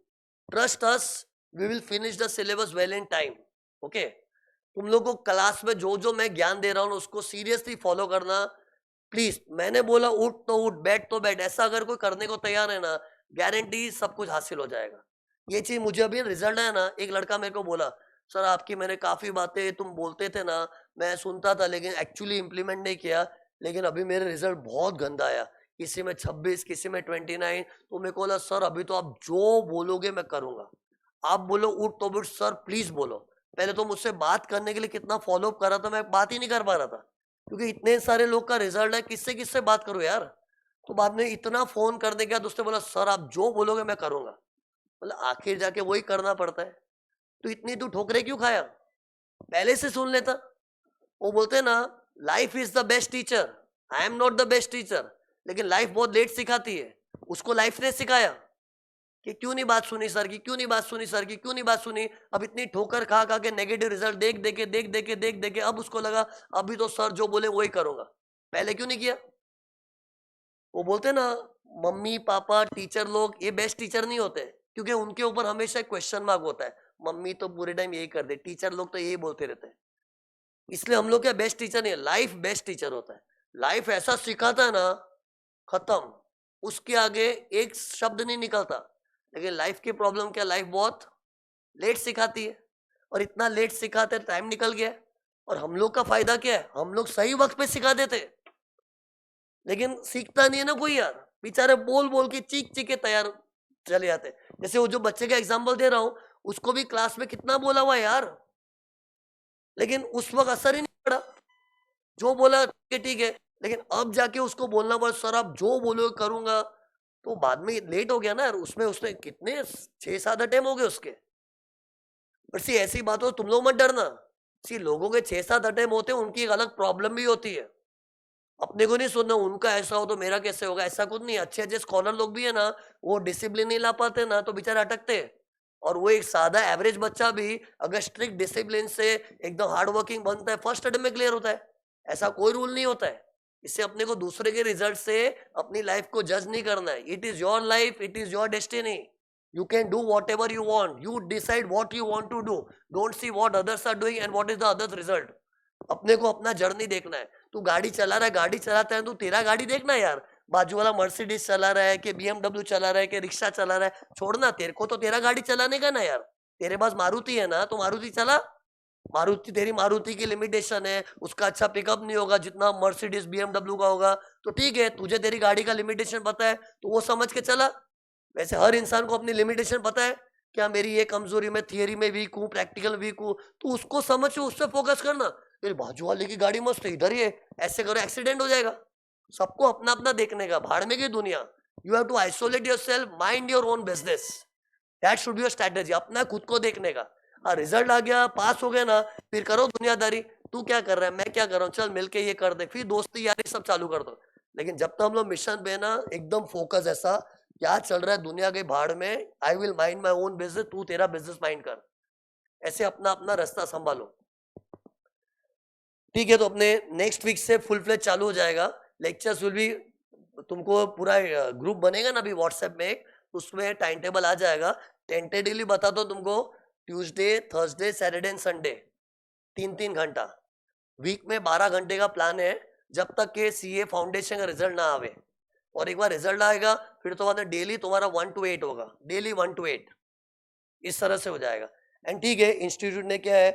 S1: Trust us, we will finish the syllabus well in time. Okay, तुम लोग को class में जो जो मैं ज्ञान दे रहा हूँ उसको सीरियसली फॉलो करना प्लीज। मैंने बोला उठ तो उठ, बैठ तो बैठ, ऐसा अगर कोई करने को तैयार है ना, गारंटी सब कुछ हासिल हो जाएगा। ये चीज मुझे अभी रिजल्ट है ना, एक लड़का मेरे को बोला, सर आपकी मैंने काफी बातें तुम बोलते थे ना, मैं सुनता था लेकिन एक्चुअली इंप्लीमेंट नहीं किया, लेकिन अभी मेरे रिजल्ट बहुत गंदा आया, किसी में 26, किसी में 29। तो मेरे को बोला सर अभी तो आप जो बोलोगे मैं करूंगा, आप बोलो उठ तो उठ सर, प्लीज बोलो। पहले तो मुझसे बात करने के लिए कितना फॉलो अप कर रहा था, मैं बात ही नहीं कर पा रहा था, क्योंकि इतने सारे लोग का रिजल्ट है, किससे किससे बात करूं यार। तो बाद में इतना फोन करने के बाद उसने बोला सर आप जो बोलोगे मैं करूंगा। मतलब आखिर जाके वही करना पड़ता है। तो इतनी तू ठोकरे क्यों खाया, पहले से सुन लेता। वो बोलते हैं ना, life is the best teacher, I am not the best teacher, लेकिन लाइफ बहुत लेट सिखाती है। उसको लाइफ ने सिखाया कि क्यों नहीं बात सुनी सर की, क्यों नहीं बात सुनी सर की, क्यों नहीं बात सुनी। अब इतनी ठोकर खा खा के नेगेटिव रिजल्ट देख देके देख देके देख देके अब उसको लगा अभी तो सर जो बोले वही करूंगा, पहले क्यों नहीं किया? वो बोलते ना, मम्मी पापा टीचर लोग ये बेस्ट टीचर नहीं होते, क्योंकि उनके ऊपर हमेशा क्वेश्चन मार्क होता है। मम्मी तो पूरे टाइम यही कर दे, टीचर लोग तो यही बोलते रहते हैं। इसलिए हम लोग क्या बेस्ट टीचर नहीं है, लाइफ बेस्ट टीचर होता है। लाइफ ऐसा सिखाता है ना, खत्म, उसके आगे एक शब्द नहीं निकलता। लेकिन लाइफ की प्रॉब्लम क्या, लाइफ बहुत लेट सिखाती है, और इतना लेट सिखाते टाइम निकल गया है। और हम लोग का फायदा क्या है, हम लोग सही वक्त पे सिखा देते, लेकिन सीखता नहीं है ना कोई यार, बेचारे बोल बोल के चीख चीख के तैयार चले जाते। जैसे वो जो बच्चे का एग्जाम्पल दे रहा हूँ, उसको भी क्लास में कितना बोला हुआ है यार, लेकिन उस वक्त असर ही नहीं पड़ा। जो बोला ठीक है, लेकिन अब जाके उसको बोलना पड़ा सर आप जो बोलो करूंगा, तो बाद में लेट हो गया ना यार। उसमें उसने कितने 6-7 अटेम्प्ट हो गए उसके। पर सी ऐसी बात हो तुम लोग मत डरना, सी लोगों के 6-7 अटेम्प्ट होते हैं, उनकी एक अलग प्रॉब्लम भी होती है। अपने को नहीं सुनना उनका ऐसा हो तो मेरा कैसे होगा, ऐसा कुछ नहीं। अच्छे अच्छे स्कॉलर लोग भी है ना, वो डिसिप्लिन नहीं ला पाते ना, तो बेचारे अटकते हैं। और वो एक सादा एवरेज बच्चा भी अगर स्ट्रिक्ट डिसिप्लिन से एकदम हार्ड वर्किंग बनता है, फर्स्ट अटेम्प्ट में क्लियर होता है। ऐसा कोई रूल नहीं होता है। इससे अपने को दूसरे के रिजल्ट से अपनी लाइफ को जज नहीं करना है। It is your life, it is your destiny, you can do whatever you want, you decide what you want to do, don't see what others are doing and what is the others result। अपने को अपना journey देखना है। तू गाड़ी चला रहा है, गाड़ी चलाता है, तू तेरा गाड़ी देखना है यार, बाजू वाला मर्सिडीज चला रहा है कि बीएमडब्ल्यू चला रहा है कि रिक्शा चला रहा है, छोड़ना। तेरे को तो तेरा गाड़ी चलाने का ना यार, तेरे पास मारुति है ना, तो मारुति चला। मारुति, तेरी मारुति की लिमिटेशन है, उसका अच्छा पिकअप नहीं होगा जितना मर्सिडीज बीएमडब्ल्यू का होगा, तो ठीक है, तुझे तेरी गाड़ी का लिमिटेशन पता है तो वो समझ के चला। वैसे हर इंसान को अपनी लिमिटेशन पता है, क्या मेरी ये कमजोरी, मैं थियरी में वीक हूँ, प्रैक्टिकल वीक हूँ, तो उसको समझ के उस पर फोकस करना। फिर बाजू वाले की गाड़ी मस्त है, इधर ही है, ऐसे करो एक्सीडेंट हो जाएगा। सबको अपना अपना देखने का, भाड़ में की दुनिया। You have to isolate yourself, mind your own business, that should be your strategy, अपना खुद को देखने का। हाँ, रिजल्ट आ गया, पास हो गया ना, फिर करो दुनियादारी, तू क्या कर रहा है, मैं क्या कर रहा हूँ, चल मिलके ये कर दे, फिर दोस्ती यारी सब चालू कर दो। लेकिन जब तक हम लोग मिशन पे ना एकदम फोकस, ऐसा क्या चल रहा है दुनिया के भाड़ में, I will mind my own business, तू तेरा बिजनेस माइंड कर। ऐसे अपना अपना रास्ता संभालो, ठीक है। तो अपने नेक्स्ट वीक से फुल फ्लेज चालू हो जाएगा, लेक्चर्स विल बी, तुमको पूरा ग्रुप बनेगा ना अभी व्हाट्सएप में, उसमें टाइम टेबल आ जाएगा। टेंटेटिवली बता दो तुमको, Tuesday Thursday Saturday and Sunday 3-3 घंटा, वीक में 12 घंटे का प्लान है, जब तक के सीए फाउंडेशन का रिजल्ट ना आवे। और एक बार रिजल्ट आएगा फिर तो बाद में डेली तुम्हारा 1 to 8 होगा, डेली 1 to 8, इस तरह से हो जाएगा। एंड ठीक है, इंस्टीट्यूट ने क्या है,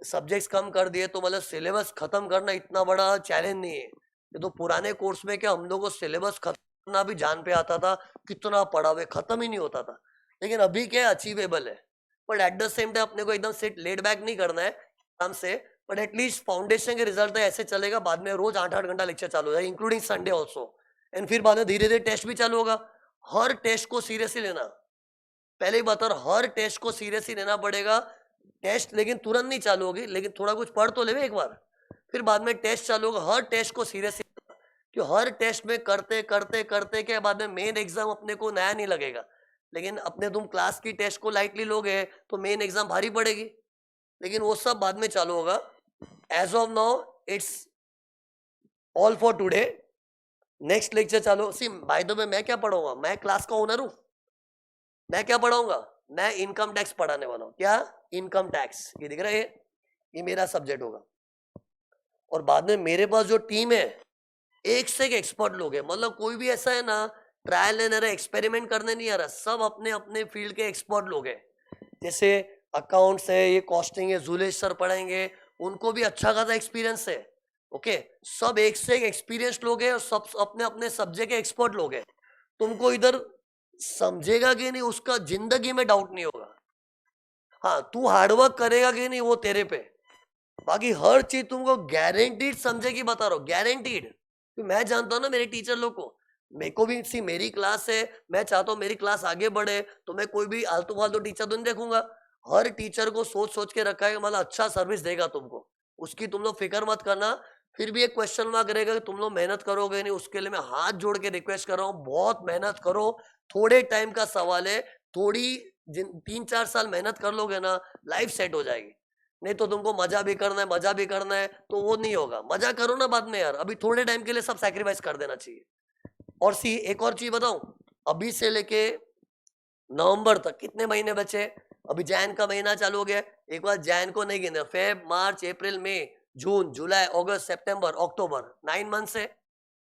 S1: सब्जेक्ट्स कम कर दिए, तो मतलब सिलेबस खत्म करना इतना बड़ा चैलेंज नहीं है। ये तो पुराने कोर्स में क्या हम लोग को सिलेबस खत्म करना भी जान पे आता था, कितना पढ़ा हुए खत्म ही नहीं होता था। लेकिन अभी क्या अचीवेबल है, but at the same time अपने को एकदम सेट लेट बैक नहीं करना है आराम से। बट एटलीस्ट फाउंडेशन के रिजल्ट ऐसे चलेगा, बाद में रोज 8-8 घंटा लेक्चर चालू हो जाएगा, इंक्लूडिंग संडे ऑल्सो। एंड फिर बाद में धीरे धीरे टेस्ट भी चालू होगा। हर टेस्ट को सीरियसली लेना, पहले ही बता रहा हूं, हर टेस्ट को सीरियसली लेना पड़ेगा। टेस्ट लेकिन तुरंत नहीं चालू होगी, लेकिन थोड़ा कुछ पढ़ तो ले एक बार, फिर बाद में टेस्ट चालू होगा। हर टेस्ट को सीरियसली, क्यों हर टेस्ट में करते करते करते के बाद में मेन एग्जाम अपने को नया नहीं लगेगा। लेकिन अपने तुम क्लास की टेस्ट को लाइटली लोगे तो मेन एग्जाम भारी पड़ेगी, लेकिन वो सब बाद में चालू होगा। As of now it's all for today. Next lecture चालू, सी बाय द वे मैं क्या पढ़ाऊंगा, मैं क्लास का ओनर हूं, मैं क्या पढ़ाऊंगा, मैं इनकम टैक्स पढ़ाने वाला हूं। क्या? इनकम टैक्स, ये दिख रहा है, ये मेरा सब्जेक्ट होगा। और बाद में मेरे पास जो टीम है, एक से एक एक्सपर्ट लोग हैं, मतलब कोई भी ऐसा है ना ट्रायल एंड एरर एक्सपेरिमेंट करने नहीं आ रहा, सब अपने अपने फील्ड के एक्सपर्ट लोग हैं। जैसे अकाउंट्स है, ये कॉस्टिंग है, जुलेश सर पढ़ाएंगे, उनको भी अच्छा खासा एक्सपीरियंस है। ओके, सब एक से एक एक्सपीरियंस लोग हैं और सब अपने अपने सब्जेक्ट के एक्सपर्ट लोग हैं। तुमको इधर समझेगा कि नहीं उसका जिंदगी में डाउट नहीं होगा। हाँ, तू हार्डवर्क करेगा कि नहीं वो तेरे पे, बाकी हर चीज तुमको गारंटीड समझेगी, बता रहा हूँ गारंटीड। मैं जानता हूँ ना मेरे टीचर लोग को, मेरे को भी सी मेरी क्लास है, मैं चाहता हूँ मेरी क्लास आगे बढ़े, तो मैं कोई भी आलतू फालतू टीचर तो नहीं देखूंगा। हर टीचर को सोच सोच के रखा है, मतलब अच्छा सर्विस देगा तुमको, उसकी तुम लोग फिक्र मत करना। फिर भी एक क्वेश्चन मार्क रहेगा कि तुम लोग मेहनत करोगे नहीं, उसके लिए मैं हाथ जोड़ के रिक्वेस्ट कर रहा हूँ, बहुत मेहनत करो। थोड़े टाइम का सवाल है, थोड़ी 3-4 साल मेहनत कर लोगे ना, लाइफ सेट हो जाएगी। नहीं तो तुमको मजा भी करना है, मजा भी करना है, तो वो नहीं होगा। मजा करो ना बाद में यार, अभी थोड़े टाइम के लिए सब सैक्रिफाइस कर देना चाहिए। और सी एक और चीज बताऊं, अभी से लेके नवंबर तक कितने महीने बचे? अभी जैन का महीना चालू हो गया, एक बार जैन को नहीं गिने, फेब मार्च अप्रैल मई जून जुलाई अगस्त सितंबर अक्टूबर, 9 मंथ्स है।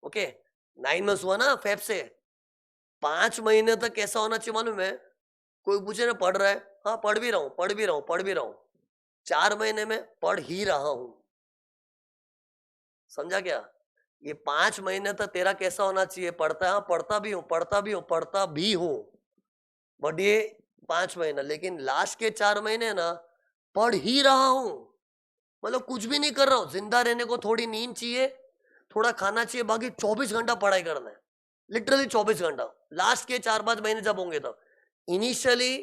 S1: ओके, 9 मंथ्स हुआ ना फेब से। 5 महीने तक कैसा होना चाहिए मालूम है? कोई पूछे ना पढ़ रहा है, हाँ पढ़ भी रहा हूँ, पढ़ भी रहा हूँ, पढ़ भी रहा हूँ, 4 महीने में पढ़ ही रहा हूं। समझा क्या? ये 5 महीने तक तेरा कैसा होना चाहिए? पढ़ता, हाँ पढ़ता भी हूँ, पढ़ता भी हूँ, पढ़ता भी हूँ, बट ये 5 महीना। लेकिन लास्ट के 4 महीने ना पढ़ ही रहा हूं, मतलब कुछ भी नहीं कर रहा हूं। जिंदा रहने को थोड़ी नींद चाहिए, थोड़ा खाना चाहिए, बाकी 24 घंटा पढ़ाई करना है, लिटरली 24 घंटा। लास्ट के 4-5 महीने जब होंगे तब। इनिशियली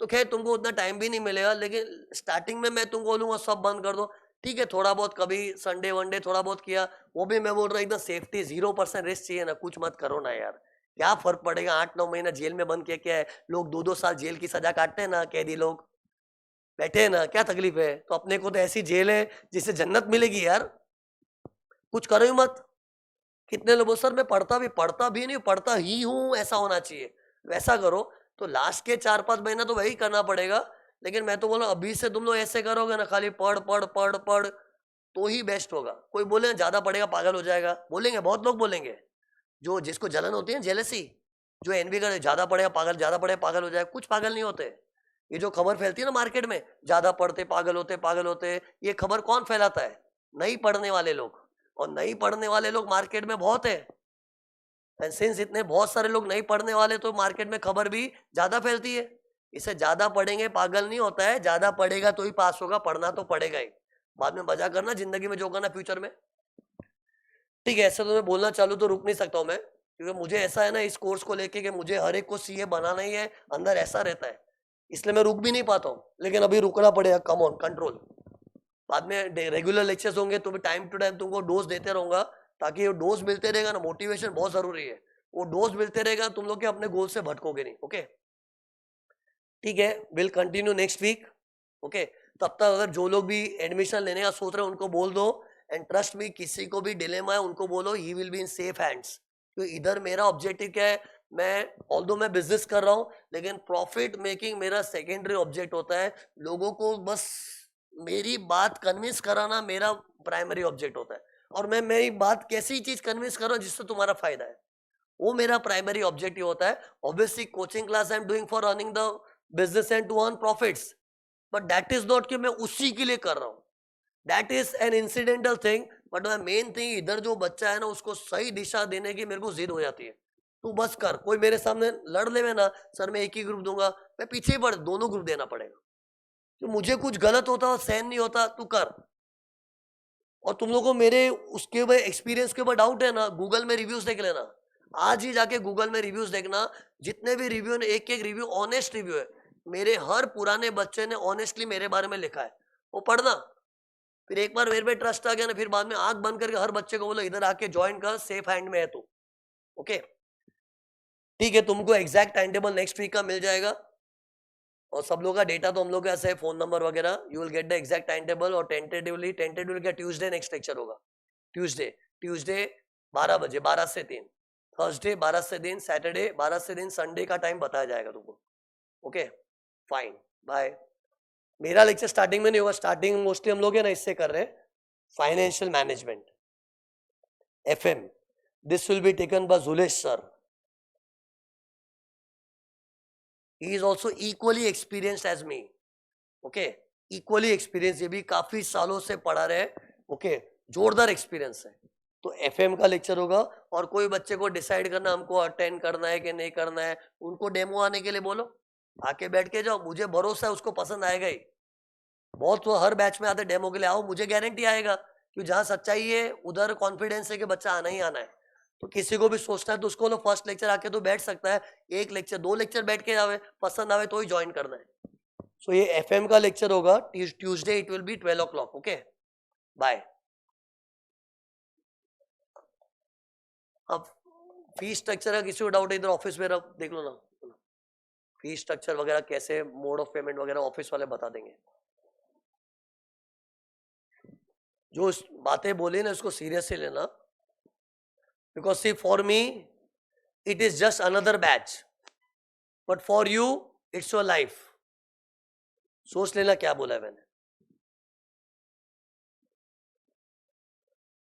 S1: तो खैर तुमको उतना टाइम भी नहीं मिलेगा, लेकिन स्टार्टिंग में मैं तुमको बोलूंगा सब बंद कर दो। ठीक है, थोड़ा बहुत कभी संडे वनडे थोड़ा बहुत किया, वो भी मैं बोल रहा हूँ एकदम सेफ्टी, 0% रिस्क चाहिए ना, कुछ मत करो ना यार। क्या फर्क पड़ेगा? 8-9 महीना जेल में बंद किया, क्या है, लोग 2-2 साल जेल की सजा काटते हैं ना, कैदी लोग बैठे हैं ना, क्या तकलीफ है? तो अपने को तो ऐसी जेल है जिससे जन्नत मिलेगी यार, कुछ करो ही मत। कितने लोगों, सर मैं पढ़ता भी नहीं, पढ़ता ही हूँ, ऐसा होना चाहिए, वैसा करो। तो लास्ट के 4-5 महीना तो वही करना पड़ेगा। लेकिन मैं तो बोला अभी से तुम लोग ऐसे करोगे ना, खाली पढ़ पढ़ पढ़ पढ़, तो ही बेस्ट होगा। कोई बोले ज्यादा पढ़ेगा पागल हो जाएगा, बोलेंगे, बहुत लोग बोलेंगे, जो जिसको जलन होती है, जेलसी, जो एनवी कर ज्यादा पढ़ेगा पागल, ज्यादा पढ़े पागल हो जाएगा। कुछ पागल नहीं होते। ये जो खबर फैलती है ना मार्केट में, ज्यादा पढ़ते पागल होते, पागल होते, ये खबर कौन फैलाता है? नहीं पढ़ने वाले लोग। और नहीं पढ़ने वाले लोग मार्केट में बहुत है, एंड सिंस इतने बहुत सारे लोग नहीं पढ़ने वाले, तो मार्केट में खबर भी ज्यादा फैलती है। इसे ज्यादा पढ़ेंगे पागल नहीं होता है, ज्यादा पढ़ेगा तो ही पास होगा, पढ़ना तो पड़ेगा ही। बाद में मजा करना जिंदगी में, जो करना फ्यूचर में। ठीक है, ऐसे तो मैं बोलना चालू तो रुक नहीं सकता हूँ मैं, क्योंकि मुझे ऐसा है ना इस कोर्स को लेके कि मुझे हर एक को सीए बनाना ही है, अंदर ऐसा रहता है, इसलिए मैं रुक भी नहीं पाता हूँ। लेकिन अभी रुकना पड़ेगा, कम ऑन कंट्रोल। बाद में रेगुलर लेक्चर्स होंगे तो भी टाइम टू टाइम तुमको डोज देते रहूंगा, ताकि वो डोज मिलते रहेगा ना, मोटिवेशन बहुत जरूरी है। वो डोज मिलते रहेगा, तुम लोग के अपने गोल से भटकोगे नहीं। ओके, ठीक है, will continue next week. Okay तब तक अगर जो लोग भी एडमिशन लेने का सोच रहे हैं उनको बोल दो, एंड ट्रस्ट मी, किसी को भी डिलेमा है उनको बोलो he will be in safe hands. तो इधर मेरा ऑब्जेक्टिव क्या है, मैं ऑल्दो मैं बिजनेस कर रहा हूँ लेकिन प्रॉफिट मेकिंग मेरा सेकेंडरी ऑब्जेक्ट होता है। लोगों को बस मेरी बात कन्विंस कराना मेरा प्राइमरी ऑब्जेक्ट होता है, और मैं मेरी बात कैसी चीज कन्विंस कर रहा हूँ जिससे तुम्हारा फायदा है, वो मेरा प्राइमरी ऑब्जेक्टिव होता है। Obviously coaching class I am doing for running the business and to earn profits, but that is not कि मैं उसी के लिए कर रहा हूँ, that is an incidental thing. But main thing इधर जो बच्चा है ना उसको सही दिशा देने की मेरे को जिद हो जाती है। तू बस कर, कोई मेरे सामने लड़ ले ना, सर मैं एक ही ग्रुप दूंगा, मैं पीछे ही पड़, दोनों ग्रुप देना पड़ेगा। तो मुझे कुछ गलत होता सहन नहीं होता, तू कर। और तुम लोगों को मेरे उसके ऊपर एक्सपीरियंस के ऊपर डाउट है ना, गूगल में रिव्यूज देख लेना, आज ही जाके गूगल में रिव्यूज देखना, जितने भी रिव्यू ने एक एक रिव्यू ऑनेस्ट रिव्यू है, मेरे हर पुराने बच्चे ने ऑनेस्टली मेरे बारे में लिखा है, वो पढ़ना। फिर एक बार मेरे पे ट्रस्ट आ गया ना, फिर बाद में आंख बंद करके हर बच्चे को बोलो इधर आके ज्वाइन कर, सेफ हैंड में है तू। ओके ठीक है, तुमको exact time table next week का मिल जाएगा, और सब लोग का डेटा तो हम लोग के पास है, फोन नंबर वगैरह, you will get the exact time table. और टेंटेटिवली क्या ट्यूसडे नेक्स्ट लेक्चर होगा, ट्यूसडे ट्यूसडे 12 बजे, 12 से 3, थर्सडे 12 से 3, सैटरडे 12 से 3, संडे का टाइम बताया जाएगा तुमको। Okay fine, bye. मेरा लेक्चर स्टार्टिंग में नहीं होगा, स्टार्टिंग मोस्टली हम लोग है ना इससे कर रहे हैं, financial management FM। This will be taken by Julesh sir, he is also equally experienced as me, okay, equally experienced, ये भी काफी सालों से पढ़ा रहे, ओके जोरदार एक्सपीरियंस है। तो FM का लेक्चर होगा, और कोई बच्चे को डिसाइड करना हमको अटेंड करना है कि नहीं करना है, उनको डेमो आने के लिए बोलो, आके बैठ के जाओ, मुझे भरोसा है उसको पसंद आएगा ही। बहुत तो हर बैच में आते डेमो के लिए, आओ मुझे गारंटी आएगा कि जहाँ सच्चाई है उधर कॉन्फिडेंस है कि बच्चा आना ही आना है। तो किसी को भी सोचना है तो उसको लोग फर्स्ट लेक्चर आके तो बैठ सकता है, एक लेक्चर 2 लेक्चर बैठ के आवे, पसंद आवे तो ही ज्वाइन करना है। सो ये FM का लेक्चर होगा Tuesday, it will be 12 o'clock। Okay bye. अब फीस स्ट्रक्चर का किसी को डाउट है इधर ऑफिस में देख लो ना, फीस स्ट्रक्चर वगैरह कैसे, मोड ऑफ पेमेंट वगैरह ऑफिस वाले बता देंगे। जो बातें बोली ना इसको सीरियसली लेना, because see for me it is just another batch, but for you it's your life. सोच लेना क्या बोला है मैंने।